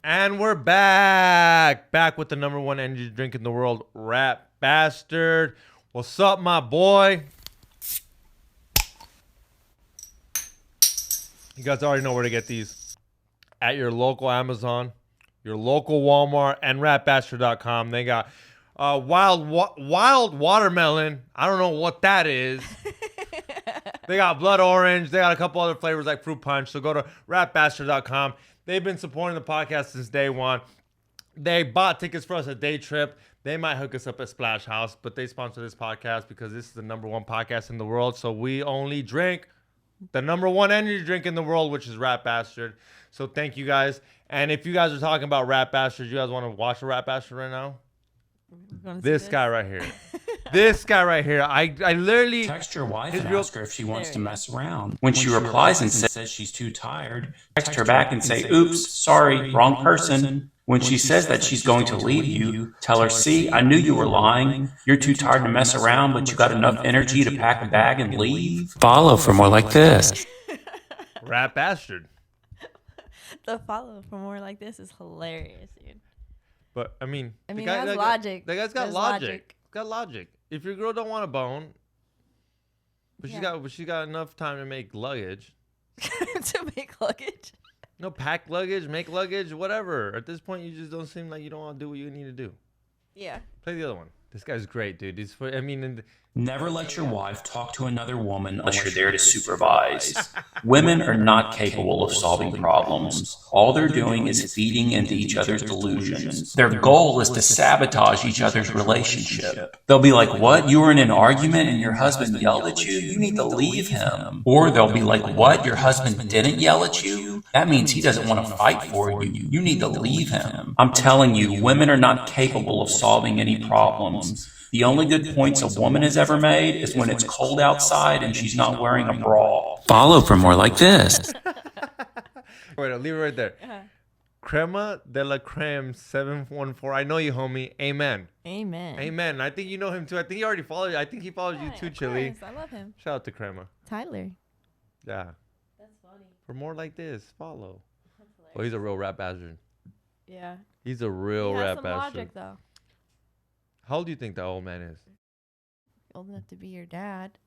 And we're back with the number one energy drink in the world, Rap Bastard. What's up, my boy? You guys already know where to get these. At your local Amazon, your local Walmart, and rapbastard.com. They got wild watermelon. I don't know what that is. They got blood orange. They got a couple other flavors like fruit punch. So go to rapbastard.com. They've been supporting the podcast since day one. They bought tickets for us a day trip. They might hook us up at Splash House, but they sponsor this podcast because this is the number one podcast in the world. So we only drink the #1 energy drink in the world, which is Rat Bastard. So thank you guys. And if you guys are talking about Rat Bastard, you guys want to watch a Rat Bastard right now? This guy right here. This guy right here. I literally text your wife and ask her if she wants to mess around. When she replies and says she's too tired, text her back and say, "Oops, sorry, wrong person." When she says that she's going to leave you, tell her, "See, I knew you were lying. You're too tired to mess around, but you got enough energy to pack a bag and leave." Follow for more like this. Rat Bastard. The follow for more like this is hilarious, dude. But I mean, it has logic. The guy's got logic. Got logic. If your girl don't want a bone, but she's got enough time to make luggage. To make luggage? No, pack luggage, make luggage, whatever. At this point, you just don't seem like you don't want to do what you need to do. Yeah. Play the other one. This guy's great, dude. Never let your wife talk to another woman unless you're there to supervise. Women are not capable of solving problems. All they're doing is feeding into each other's delusions. Their goal is to sabotage each other's relationship. They'll be like, "What? You were in an argument and your husband yelled at you? You need to leave him." Or they'll be like, "What? Your husband didn't yell at you? That means he doesn't want to fight for you. You need to leave him." I'm telling you, women are not capable of solving any problems. The only good points a woman has ever made is when it's cold outside and she's not wearing a bra. Follow for more like this. Wait, I'll leave it right there. Crema de la Creme 714. I know you, homie. Amen. Amen. Amen. I think you know him too. I think he already followed you. I think he follows you too, Chili. I love him. Shout out to Crema. Tyler. Yeah. That's funny. For more like this, follow. Well, he's a real Rat Bastard. Yeah. He's a real Rat Bastard. Logic, though. How old do you think that old man is? Old enough to be your dad.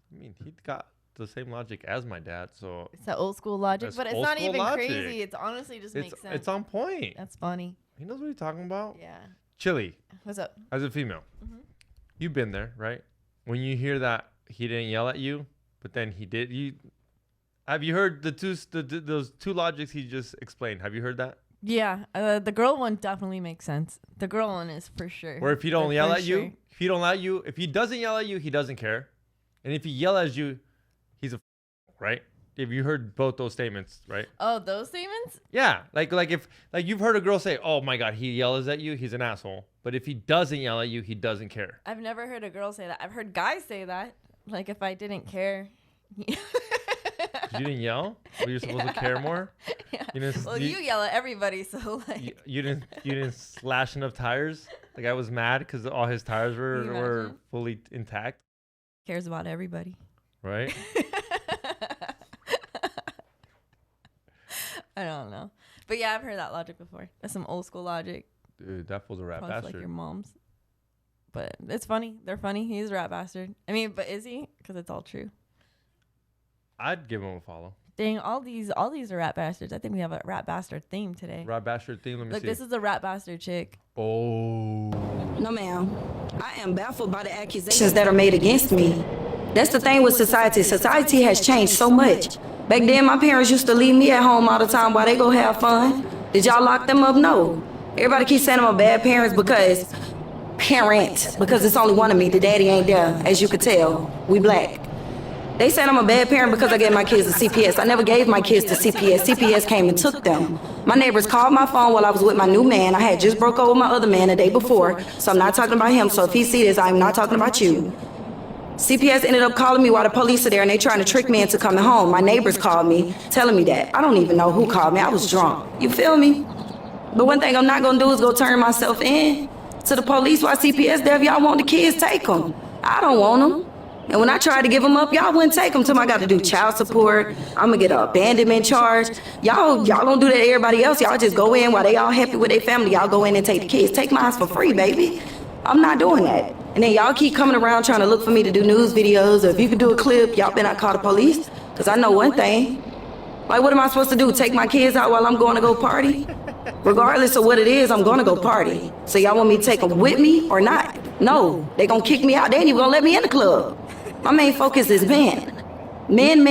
I mean, he got the same logic as my dad, so it's that old school logic, but it's not even crazy. It's honestly just makes sense. It's on point. That's funny. He knows what he's talking about. Yeah. Chili. What's up? As a female, you've been there, right? When you hear that he didn't yell at you, but then he did. Have you heard those two logics he just explained? Have you heard that? Yeah, the girl one definitely makes sense. The girl one is for sure. Or if he don't yell at you, if he doesn't yell at you, he doesn't care. And if he yells at you, he's right? Have you heard both those statements, right? Oh, those statements? Yeah, like if you've heard a girl say, "Oh my God, he yells at you, he's an asshole." But if he doesn't yell at you, he doesn't care. I've never heard a girl say that. I've heard guys say that. Like if I didn't care. You didn't yell? Were you supposed to care more? Yeah. You yell at everybody, so like. You didn't slash enough tires. The guy was mad because all his tires were fully intact. Cares about everybody. Right. I don't know, but yeah, I've heard that logic before. That's some old school logic. Dude, that fool's a Rat Bastard. Like your mom's. But it's funny. They're funny. He's a Rat Bastard. I mean, but is he? Because it's all true. I'd give him a follow. Dang, all these are Rat Bastards. I think we have a Rat Bastard theme today. Rat Bastard theme. Let me see. Look, this is a Rat Bastard chick. Oh. No, ma'am. I am baffled by the accusations that are made against me. That's the thing with society. Society has changed so much. Back then, my parents used to leave me at home all the time while they go have fun. Did y'all lock them up? No. Everybody keeps saying I'm a bad parent because it's only one of me. The daddy ain't there, as you could tell. We black. They said I'm a bad parent because I gave my kids to CPS. I never gave my kids to CPS. CPS came and took them. My neighbors called my phone while I was with my new man. I had just broke up with my other man the day before, so I'm not talking about him. So if he sees this, I'm not talking about you. CPS ended up calling me while the police are there, and they trying to trick me into coming home. My neighbors called me, telling me that. I don't even know who called me. I was drunk. You feel me? But one thing I'm not going to do is go turn myself in to the police while CPS there. If y'all want the kids, take them. I don't want them. And when I tried to give them up, y'all wouldn't take them till I got to do child support. I'm going to get an abandonment charge. Y'all don't do that to everybody else. Y'all just go in while they all happy with their family. Y'all go in and take the kids. Take mine for free, baby. I'm not doing that. And then y'all keep coming around trying to look for me to do news videos. Or if you could do a clip, y'all better not call the police. Because I know one thing. Like, what am I supposed to do? Take my kids out while I'm going to go party? Regardless of what it is, I'm going to go party. So y'all want me to take them with me or not? No, they going to kick me out. They ain't even going to let me in the club. My main focus is men. Men.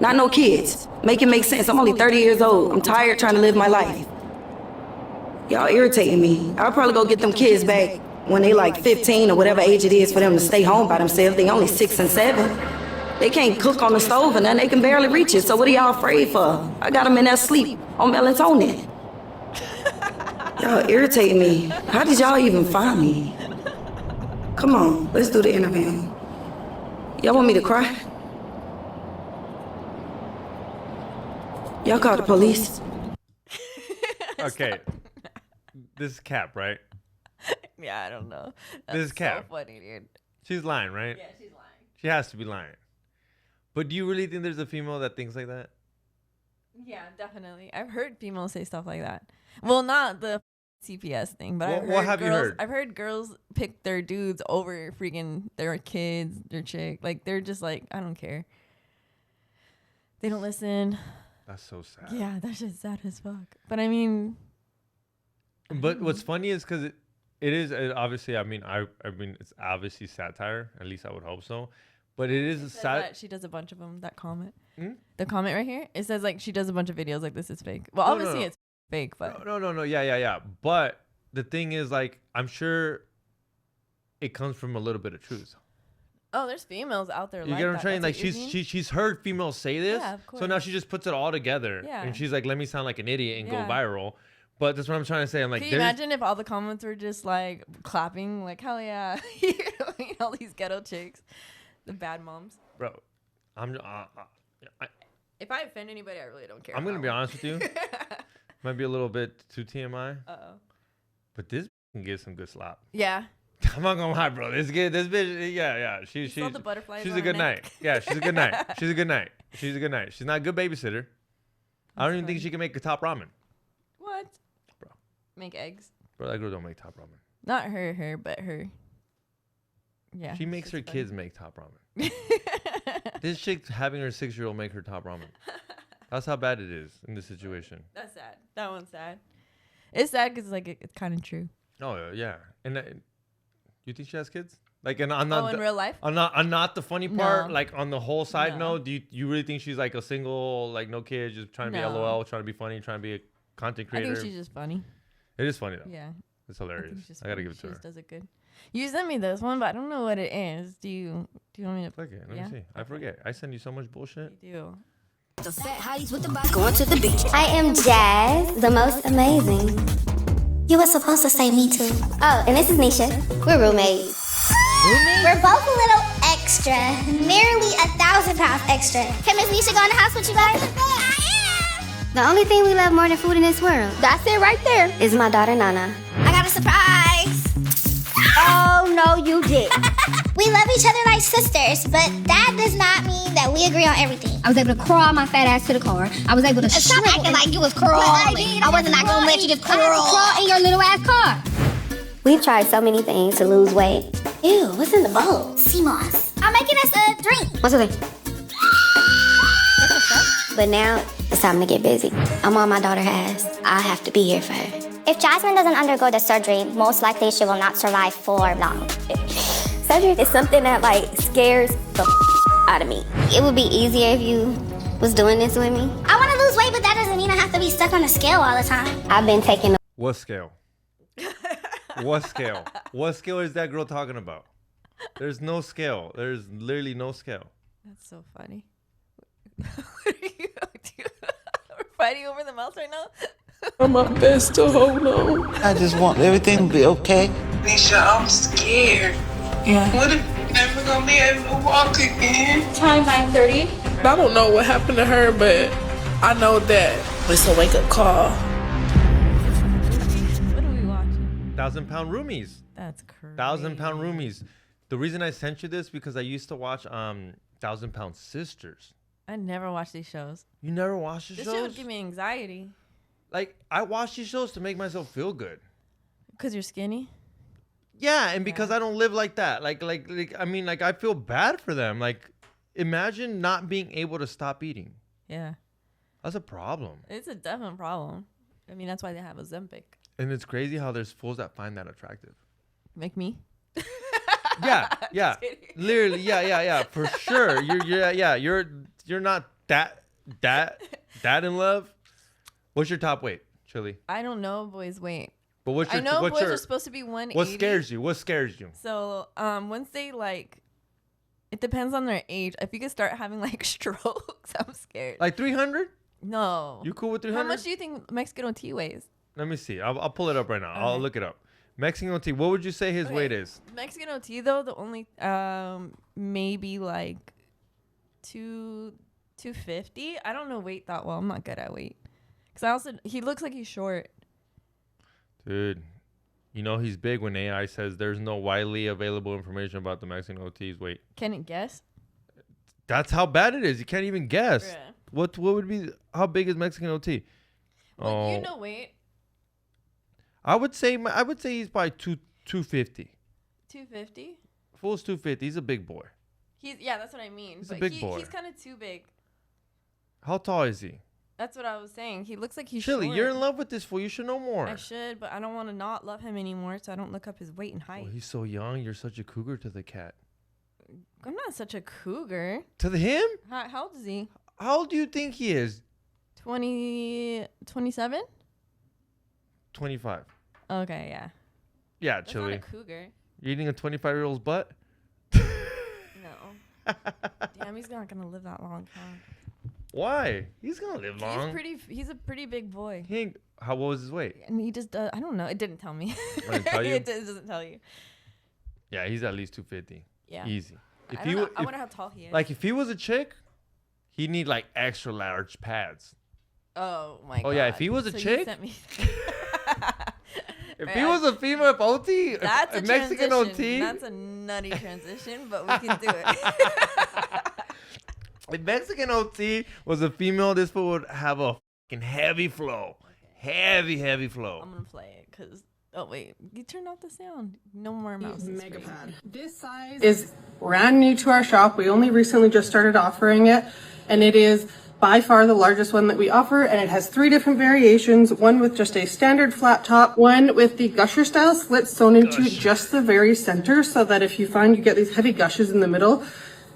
Not no kids. Make it make sense. I'm only 30 years old. I'm tired trying to live my life. Y'all irritating me. I'll probably go get them kids back when they like 15 or whatever age it is for them to stay home by themselves. They only 6 and 7. They can't cook on the stove and then they can barely reach it. So what are y'all afraid for? I got them in there asleep on melatonin. Y'all irritate me. How did y'all even find me? Come on, let's do the interview. Y'all want me to cry? Y'all call the police. Okay. This is Cap, right? Yeah, I don't know. This is Cap. So funny, dude. She's lying, right? Yeah, she's lying. She has to be lying. But do you really think there's a female that thinks like that? Yeah, definitely. I've heard females say stuff like that. Well, not the CPS thing, but What have you heard? I've heard girls pick their dudes over freaking their kids, their chick. Like, they're just like, I don't care. They don't listen. That's so sad. Yeah, that's just sad as fuck. But I mean... But what's funny is because it is obviously, I mean, it's obviously satire. At least I would hope so. But it is a sad... She does a bunch of them, that comment. The comment right here, it says, like, she does a bunch of videos like, this is fake. Well, obviously it's fake, but... No. Yeah. But the thing is, like, I'm sure it comes from a little bit of truth. Oh, there's females out there. You get what I'm saying? Like, she's heard females say this. Yeah, of course. So now she just puts it all together. Yeah. And she's like, let me sound like an idiot and go viral. But that's what I'm trying to say. I'm like, can you imagine if all the comments were just like clapping, like, hell yeah, all these ghetto chicks, the bad moms. Bro, if I offend anybody, I really don't care. I'm gonna be honest with you. Might be a little bit too TMI. But this can get some good slop. Yeah. I'm not gonna lie, bro. This bitch, yeah. She's the butterflies she's on a good her night. neck. Yeah, she's a good night. She's a good night. She's a good night. She's not a good babysitter. I don't even think she can make a top ramen. What? Bro. Make eggs. Bro, that girl don't make top ramen. Not her, but her. Yeah. She makes her kids make top ramen. This chick having her 6-year-old make her top ramen. That's how bad it is in this situation. That's sad. That one's sad. It's sad because like it's kind of true. Oh yeah, and you think she has kids? Like, and I'm not in real life. I'm not the funny part. No. Like on the whole side No. note, do you really think she's like a single, like no kids, just trying to be LOL, trying to be funny, trying to be a content creator? I think she's just funny. It is funny though. Yeah. It's hilarious. I gotta give it to her. She does it good. You sent me this one, but I don't know what it is. Do you want me to? Okay, let me see. I forget. I send you so much bullshit. You do. Going to the beach. I am Jazz, the most amazing. You were supposed to say me too. Oh, and this is Nisha. We're roommates. We're both a little extra, nearly 1,000 pounds extra. Can Miss Nisha go in the house with you guys? I am. The only thing we love more than food in this world, that's it right there, is my daughter Nana. I got a surprise. Oh, no, you did. We love each other like sisters, but that does not mean that we agree on everything. I was able to crawl my fat ass to the car. I was able to stop acting like you was crawling. I wasn't not gonna let you just crawl in your little ass car. We've tried so many things to lose weight. Ew, what's in the bowl? Sea moss. I'm making us a drink. What's the thing? But now it's time to get busy. I'm all my daughter has. I have to be here for her. If Jasmine doesn't undergo the surgery, most likely she will not survive for long. Surgery is something that like scares the out of me. It would be easier if you was doing this with me. I want to lose weight, but that doesn't mean I have to be stuck on a scale all the time. I've been taking. What scale? What scale? What scale is that girl talking about? There's no scale. There's literally no scale. That's so funny. What are you doing? We're fighting over the mouse right now. I'm my best to hold on. I just want everything to be okay. Nisha, I'm scared. Yeah. What if I'm never gonna be able to walk again? Time 9:30. I don't know what happened to her, but I know that it's a wake-up call. What are we watching? 1,000-pound roomies. That's crazy. 1,000-pound roomies. The reason I sent you this because I used to watch 1,000-pound sisters. I never watched these shows. You never watched the shows? This shit would give me anxiety. Like, I watch these shows to make myself feel good. Because you're skinny? Yeah, and because I don't live like that. Like, I mean, like, I feel bad for them. Like, imagine not being able to stop eating. Yeah. That's a problem. It's a definite problem. I mean, that's why they have Ozempic. And it's crazy how there's fools that find that attractive. Like me? Yeah. Literally, yeah. For sure. You're not that in love. What's your top weight, Chili? I don't know boys' weight. But what's your, I know what's boys your, are supposed to be 180. What scares you? So once they like It depends on their age. If you could start having like strokes, I'm scared. Like 300? No. You cool with 300? How much do you think Mexican OT weighs? Let me see. I'll pull it up right now. I'll look it up. Mexican OT. What would you say his weight is? Mexican OT though, the only maybe like 250. I don't know weight that well. I'm not good at weight. Cause he looks like he's short. Dude, you know he's big when AI says there's no widely available information about the Mexican OT's weight. Can it guess? That's how bad it is. You can't even guess. Yeah. What would be? How big is Mexican OT? Well, you know weight. I would say he's probably 250. 250. Fool's 250. He's a big boy. That's what I mean. He's a big boy. He's kind of too big. How tall is he? That's what I was saying. He looks like he's Chili, short. you're in love with this fool. You should know more. I should, but I don't want to not love him anymore, so I don't look up his weight and height. Oh, he's so young. You're such a cougar to the cat. I'm not such a cougar. To him? How old is he? How old do you think he is? 27? 25. Okay, yeah. Yeah, That's Chili. not a cougar. You eating a 25-year-old's butt? No. Damn, he's not gonna live that long, huh? Why? He's gonna live long. He's a pretty big boy. What was his weight? And he just I don't know. It didn't tell me. Didn't tell you? It doesn't tell you. Yeah, he's at least 250. Yeah. Easy. I wonder how tall he is. Like if he was a chick, he'd need like extra large pads. Oh my god. Oh yeah, if he was a chick. If he Right, was a female OT, that's a Mexican transition. OT. That's a nutty transition, but we can do it. If Mexican OT was a female, this fool would have a fucking heavy flow. Okay. Heavy flow. I'm gonna play it because. Oh wait, you turned off the sound. No more mouse. Megapad. This size is brand new to our shop. We only recently just started offering it, and it is by far the largest one that we offer, and it has 3 different variations, one with just a standard flat top, one with the gusher style slits sewn into just the very center, so that if you find you get these heavy gushes in the middle,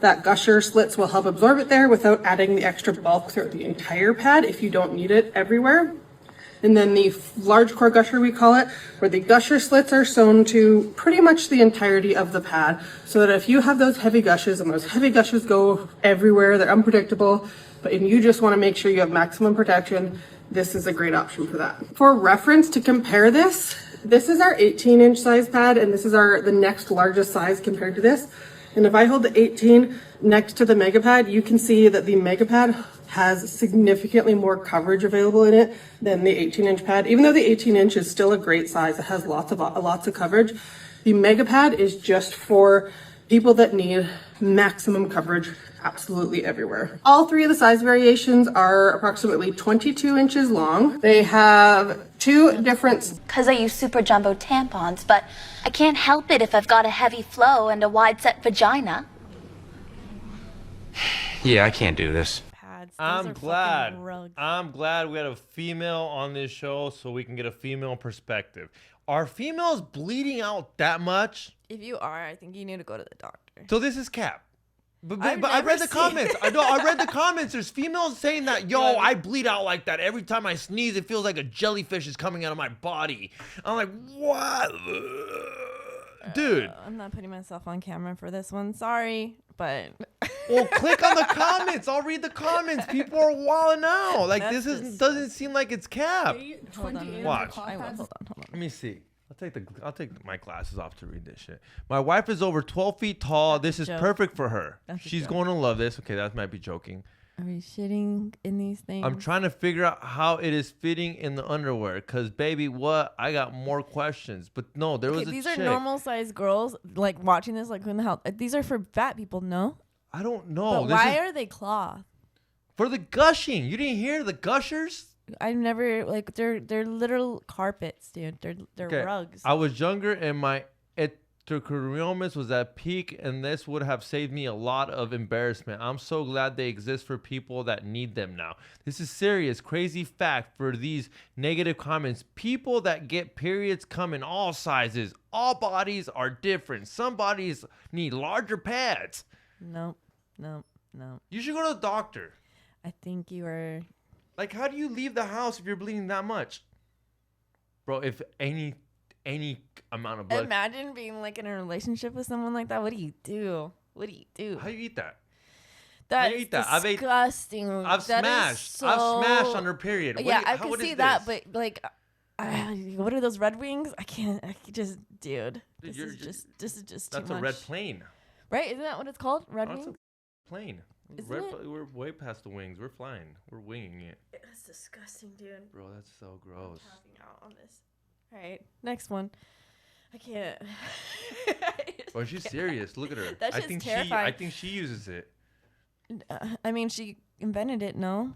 that gusher slits will help absorb it there without adding the extra bulk throughout the entire pad if you don't need it everywhere. And then the large core gusher, we call it, where the gusher slits are sewn to pretty much the entirety of the pad, so that if you have those heavy gushes, and those heavy gushes go everywhere, they're unpredictable, but if you just want to make sure you have maximum protection, this is a great option for that. For reference, to compare this is our 18-inch size pad, and this is the next largest size compared to this. And if I hold the 18 next to the Megapad, you can see that the Megapad has significantly more coverage available in it than the 18-inch pad. Even though the 18-inch is still a great size, it has lots of coverage. The Megapad is just for people that need maximum coverage absolutely everywhere. All 3 of the size variations are approximately 22 inches long. They have 2 different... Because I use super jumbo tampons, but I can't help it if I've got a heavy flow and a wide set vagina. Yeah, I can't do this. I'm glad we had a female on this show so we can get a female perspective. Are females bleeding out that much? If you are, I think you need to go to the doctor. So this is cap. But I read the comments. I read the comments. There's females saying that, I bleed out like that. Every time I sneeze, it feels like a jellyfish is coming out of my body. I'm like, what? Dude. I'm not putting myself on camera for this one. Sorry, but... Well, click on the comments. I'll read the comments. People are wilding out. Like, doesn't seem like it's cap. Hold on. Watch. I will. Hold on. Let me see. I'll take my glasses off to read this shit. My wife is over 12 feet tall. This is perfect for her. She's going to love this. Okay, that might be joking. Are we shitting in these things? I'm trying to figure out how it is fitting in the underwear. Because, baby, what? I got more questions. But no, there was a chick. These are normal sized girls, like, watching this, like, who in the hell? These are for fat people, no? I don't know. But why are they cloth? For the gushing. You didn't hear the gushers? I've never, like, they're literal carpets, dude. They're rugs. I was younger and my episiotomy was at peak, and this would have saved me a lot of embarrassment. I'm so glad they exist for people that need them now. This is serious, crazy fact for these negative comments. People that get periods come in all sizes. All bodies are different. Some bodies need larger pads. No. You should go to the doctor. I think you are... Like, how do you leave the house if you're bleeding that much? Bro, if any amount of blood... Imagine being, like, in a relationship with someone like that. What do you do? What do you do? How do you eat that? That's disgusting. I've smashed on her period. Yeah, I can see that, but like, what are those Red Wings? I can't just, dude. This is just too much. That's a red plane. Right? Isn't that what it's called? Red Wings? A plane. We're way past the wings. We're flying. We're winging it. That's disgusting, dude. Bro, that's so gross. I'm tapping out on this. All right, next one. I can't. Bro, she's serious. Look at her. That's just terrifying. I think she uses it. I mean, she invented it, no?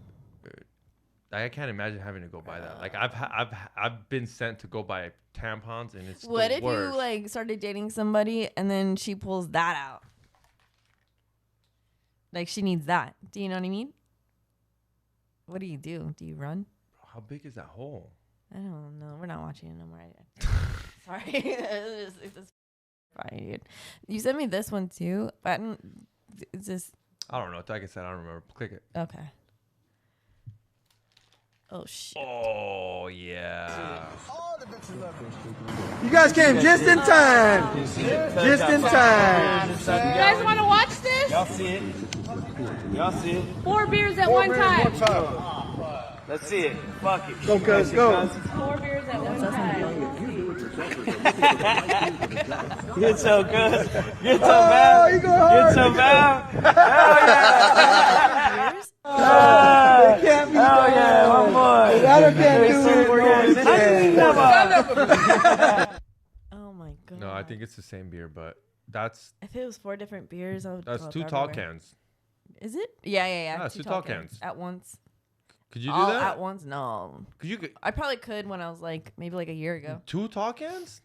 I can't imagine having to go buy that. Like I've been sent to go buy tampons, and it's what the if worst. you like started dating somebody and then she pulls that out? Like she needs that. Do you know what I mean? What do you do? Do you run? How big is that hole? I don't know. We're not watching it no more. Sorry. it's just fine, dude. You sent me this one too. But it's just. I don't know. Like I said, I don't remember. Click it. Okay. Oh shit. Oh yeah. You guys came just in time. Just in time. You guys want to watch this? Y'all see it? Y'all see it? 4 beers at one time. Let's see it. Fuck it. Go, cuz, go. 4 beers at one time. You're so good. You're so bad. You're so bad. Hell yeah. It can't be yeah, one more. That can't do it. Oh my god. No, I think it's the same beer, but that's. If it was 4 different beers, I would. That's 2 tall cans. Is it? Yeah. Yeah, 2 tall cans at once. Could you do all that at once? No. I probably could when I was like maybe like a year ago. 2 tall cans?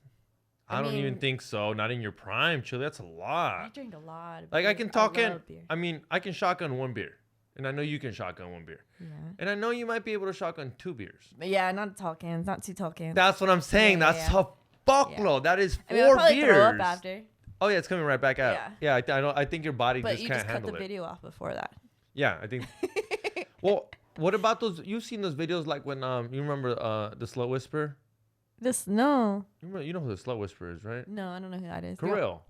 I don't even think so. Not in your prime, Chili. That's a lot. I drink a lot. Of like beer. I can talk in. I mean, I can shotgun 1 beer, and I know you can shotgun 1 beer. Yeah. And I know you might be able to shotgun 2 beers. But yeah, not tall cans, not 2 tall cans. That's what I'm saying. That's a fuckload. That is 4 I'll probably beers. throw up after. Oh yeah, it's coming right back out. Yeah, I know. I think your body but just you can't just handle cut the it. video off before that. Yeah, I think. Well, what about those? You've seen those videos like when you remember the Slow Whisper? No. You know who the Slow Whisper is, right? No, I don't know who that is. Kirill,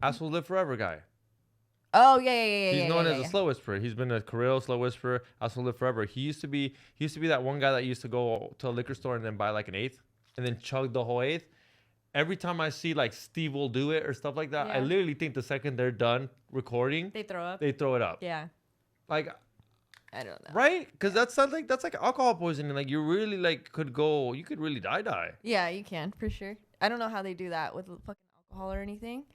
Asshole Live Forever guy. Oh yeah. He's known as a Slow Whisperer. He's been a Kirill, Slow Whisperer, Asshole Live Forever. He used to be that one guy that used to go to a liquor store and then buy like an 1/8 and then chug the whole 1/8. Every time I see like Steve will do it or stuff like that, I literally think the second they're done recording, they throw up. They throw it up. Yeah. Like, I don't know. Right? Because that's like alcohol poisoning. Like you really like you could really die. Yeah, you can for sure. I don't know how they do that with fucking alcohol or anything.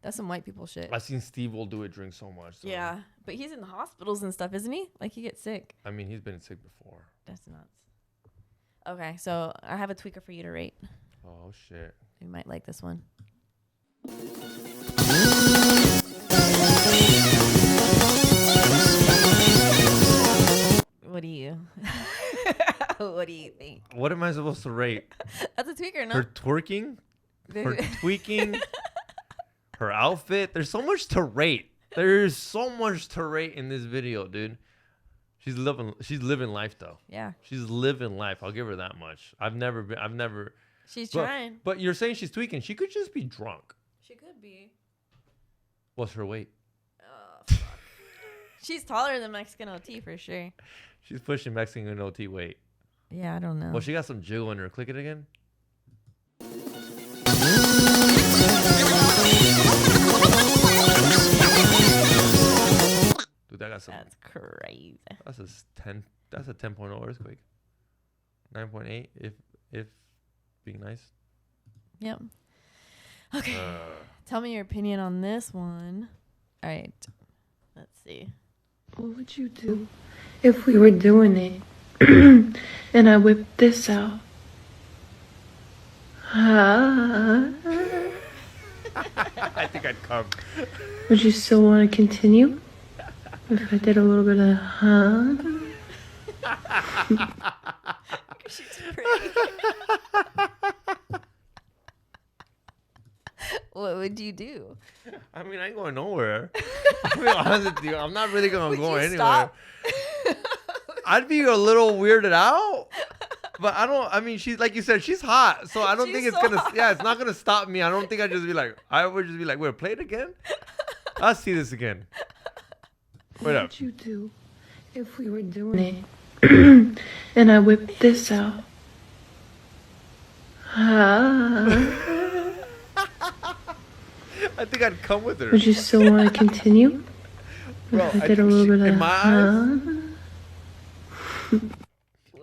That's some white people shit. I've seen Steve will do it drink so much. So. Yeah, but he's in the hospitals and stuff, isn't he? Like he gets sick. I mean, he's been sick before. That's nuts. Okay, so I have a tweaker for you to rate. Oh shit. You might like this one. What do you? What do you think? What am I supposed to rate? That's a tweaker, no? Her twerking, her tweaking, her outfit. There's so much to rate. There's so much to rate in this video, dude. She's living life though. Yeah. She's living life. I'll give her that much. I've never. She's trying. But you're saying she's tweaking. She could just be drunk. She could be. What's her weight? Oh, fuck. She's taller than Mexican OT for sure. She's pushing Mexican OT weight. Yeah, I don't know. Well, she got some jiggle in her. Click it again. Dude, that got some. That's crazy. That's a 10. That's a 10.0 earthquake. 9.8 if being nice. Yep. Okay. Tell me your opinion on this one. All right. Let's see. What would you do if we were doing it and I whipped this out? I think I'd come. Would you still want to continue? If I did a little bit of She's pretty. What would you do? I mean, I ain't going nowhere. I'll be honest with you. I'm not really going to go anywhere. Stop? I'd be a little weirded out. But she's like you said, she's hot. So I don't think it's going to, it's not going to stop me. I don't think I would just be like, wait, play it again? I'll see this again. Wait up. What would you do if we were doing it? And I whipped this out. I think I'd come with her. Would you still want to continue? Bro, I did a little bit of in my eyes,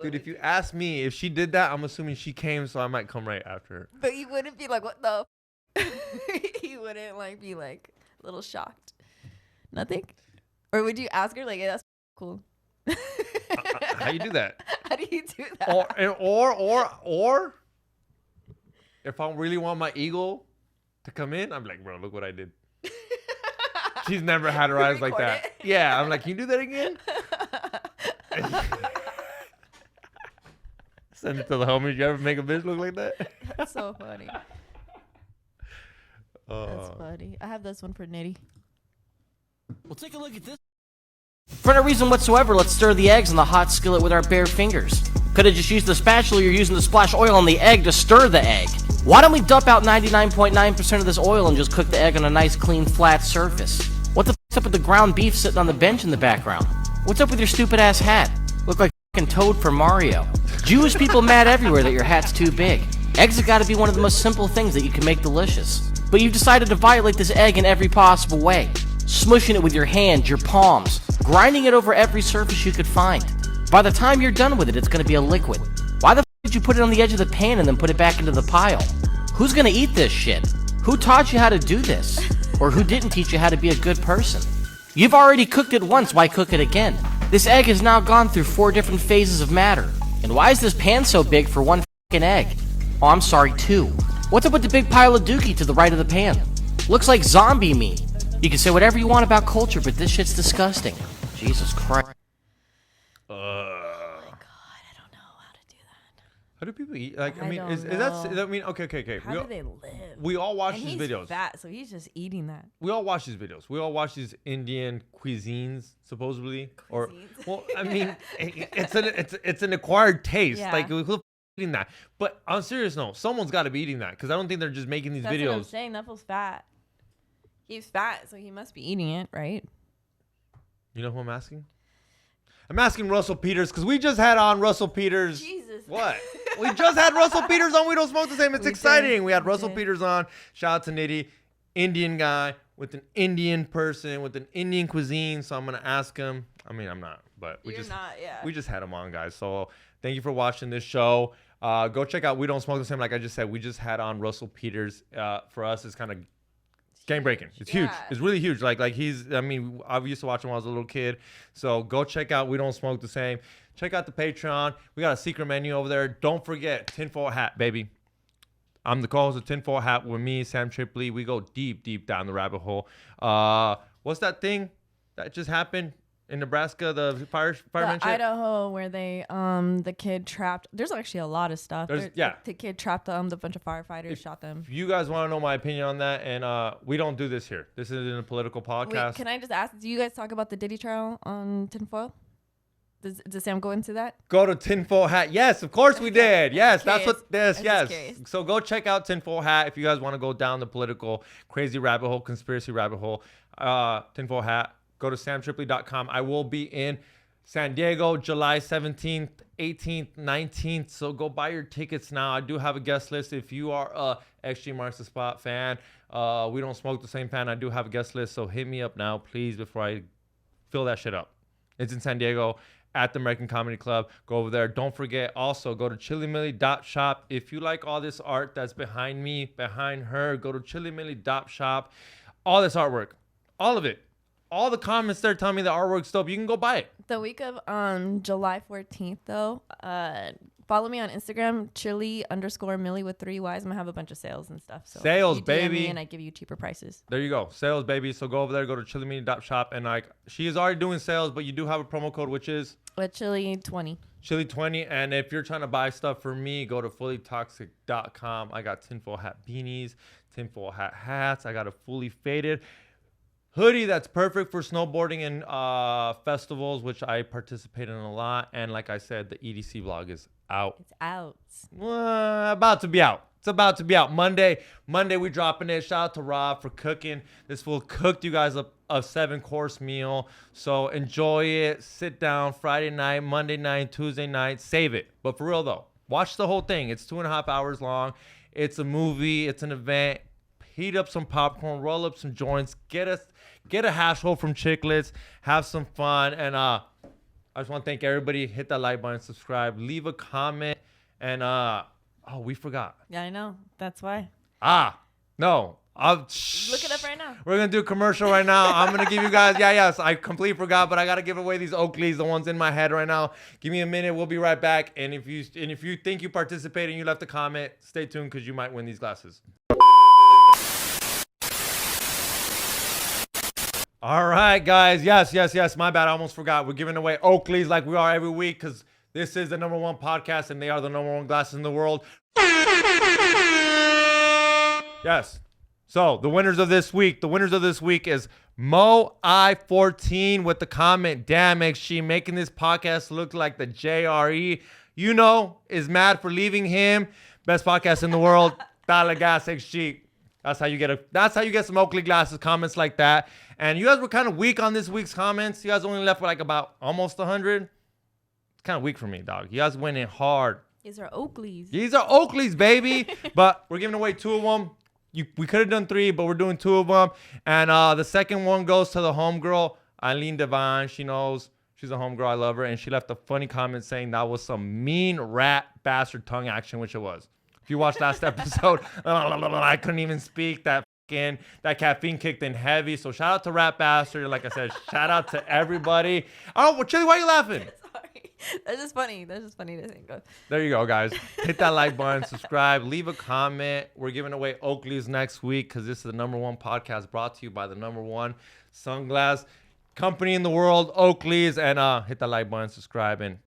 dude, if you ask me if she did that, I'm assuming she came, so I might come right after her. But you wouldn't be like, what the? You wouldn't like be like a little shocked. Nothing? Or would you ask her like, yeah, that's cool? How you do that? How do you do that? Or if I really want my ego to come in, I'm like, bro, look what I did. She's never had her eyes like that. Yeah, I'm like, can you do that again? Send it to the homies. You ever make a bitch look like that? That's so funny. That's Uh, funny. I have this one for Nitty. Well, take a look at this. For no reason whatsoever, let's stir the eggs in the hot skillet with our bare fingers. Could have just used the spatula. You're using to splash oil on the egg to stir the egg. Why don't we dump out 99.9% of this oil and just cook the egg on a nice, clean, flat surface? What the f***'s up with the ground beef sitting on the bench in the background? What's up with your stupid ass hat? Look like f***ing Toad from Mario. Jewish people mad everywhere that your hat's too big. Eggs have got to be one of the most simple things that you can make delicious. But you've decided to violate this egg in every possible way. Smushing it with your hands, your palms, grinding it over every surface you could find. By the time you're done with it, it's going to be a liquid. Why the f*** did you put it on the edge of the pan and then put it back into the pile? Who's going to eat this shit? Who taught you how to do this? Or who didn't teach you how to be a good person? You've already cooked it once, why cook it again? This egg has now gone through 4 different phases of matter. And why is this pan so big for one f***ing egg? Oh, I'm sorry, 2. What's up with the big pile of dookie to the right of the pan? Looks like zombie meat. You can say whatever you want about culture, but this shit's disgusting. Jesus Christ. How do people eat? Like, I mean, don't is that? know. I mean, okay. How do they live? We all watch And these he's videos. fat, so he's just eating that. We all watch these videos. We all watch these Indian cuisines, supposedly, or well, I mean, it's an acquired taste. Yeah. Like, who's eating that? But on a serious note, someone's got to be eating that because I don't think they're just making these That's videos. what I'm saying. That fool's fat. He's fat, so he must be eating it, right? You know who I'm asking? I'm asking Russell Peters because we just had on Russell Peters. Jesus. What? We just had Russell Peters on. We don't smoke the same. It's exciting. did. We had We Russell did. Peters on. Shout out to Nitty, Indian guy with an Indian person with an Indian cuisine. So I'm gonna ask him. I mean, I'm not, but we You're just not, yeah. we just had him on, guys. So thank you for watching this show. Go check out We Don't Smoke the Same. Like I just said, we just had on Russell Peters. For us, it's kind of game breaking. It's huge. Yeah. It's really huge. Like he's. I mean, I used to watch him when I was a little kid. So go check out We Don't Smoke the Same. Check out the Patreon. We got a secret menu over there. Don't forget tinfoil hat, baby. I'm the co-host of Tinfoil Hat with me, Sam Tripley. We go deep down the rabbit hole. What's that thing that just happened in Nebraska? The fireman shit? Idaho, where they the kid trapped. There's actually a lot of stuff. The kid trapped them. The bunch of firefighters shot them. If you guys want to know my opinion on that, and we don't do this here. This isn't a political podcast. Wait, can I just ask? Do you guys talk about the Diddy trial on tinfoil? Does Sam go into that? Go to Tinfoil Hat. Yes, of course we did. Yes, that's what this. I'm just Yes. curious. So go check out Tinfoil Hat if you guys want to go down the political crazy rabbit hole, conspiracy rabbit hole. Tinfoil Hat. Go to samtripley.com. I will be in San Diego July 17th, 18th, 19th. So go buy your tickets now. I do have a guest list. If you are a Extreme Marks the Spot fan, We Don't Smoke the Same fan, I do have a guest list. So hit me up now, please, before I fill that shit up. It's in San Diego at the American Comedy Club. Go over there. Don't forget, also go to chilimilly.shop. If you like all this art that's behind me, behind her, go to chilimilly.shop. All this artwork, all of it. All the comments there telling me the artwork's dope. You can go buy it. The week of July 14th, though, follow me on Instagram, chili_Millie with 3 Ys. I'm gonna have a bunch of sales and stuff. So Sales, you DM baby. me and I give you cheaper prices. There you go. Sales, baby. So go over there, go to chilimilly.shop. And like, she is already doing sales, but you do have a promo code, which is Chili20. Chili20. And if you're trying to buy stuff for me, go to fullytoxic.com. I got tinfoil hat beanies, tinfoil hat hats. I got a fully faded hoodie that's perfect for snowboarding and festivals, which I participate in a lot. And like I said, the EDC vlog is out. It's out. About to be out. It's about to be out Monday. Monday, we dropping it. Shout out to Rob for cooking. This fool cooked you guys a 7-course meal. So enjoy it. Sit down Friday night, Monday night, Tuesday night. Save it. But for real, though, watch the whole thing. It's 2.5 hours long. It's a movie. It's an event. Heat up some popcorn. Roll up some joints. Get a hash roll from Chiclets. Have some fun. And I just want to thank everybody. Hit that like button. Subscribe. Leave a comment. And oh, we forgot. Yeah, I know. That's why. No. Look it up right now. We're going to do a commercial right now. I'm going to give you guys, yes, I completely forgot, but I got to give away these Oakleys, the ones in my head right now. Give me a minute. We'll be right back. And if you think you participated and you left a comment, stay tuned because you might win these glasses. All right, guys. Yes. My bad. I almost forgot. We're giving away Oakleys like we are every week because this is the #1 podcast and they are the #1 glasses in the world. Yes. So the winners of this week is Mo I14 with the comment, damn XG, making this podcast look like the JRE. Is mad for leaving him. Best podcast in the world. Dale gas XG. That's how you get some Oakley glasses, comments like that. And you guys were kind of weak on this week's comments. You guys only left with like about almost 100. It's kind of weak for me, dog. You guys went in hard. These are Oakleys. These are Oakleys, baby. But we're giving away 2 of them. We could have done 3, but we're doing 2 of them. And the second one goes to the homegirl, Eileen Devine. She knows. She's a homegirl. I love her. And she left a funny comment saying that was some mean rat bastard tongue action, which it was. If you watched last episode, I couldn't even speak. That caffeine kicked in heavy. So shout out to Rat Bastard. Like I said, shout out to everybody. Oh, well, Chili, why are you laughing? Sorry. That's just funny to think of. There you go, guys. Hit that like button, subscribe, leave a comment. We're giving away Oakleys next week because this is the #1 podcast brought to you by the #1 sunglass company in the world, Oakleys. And hit that like button, subscribe, and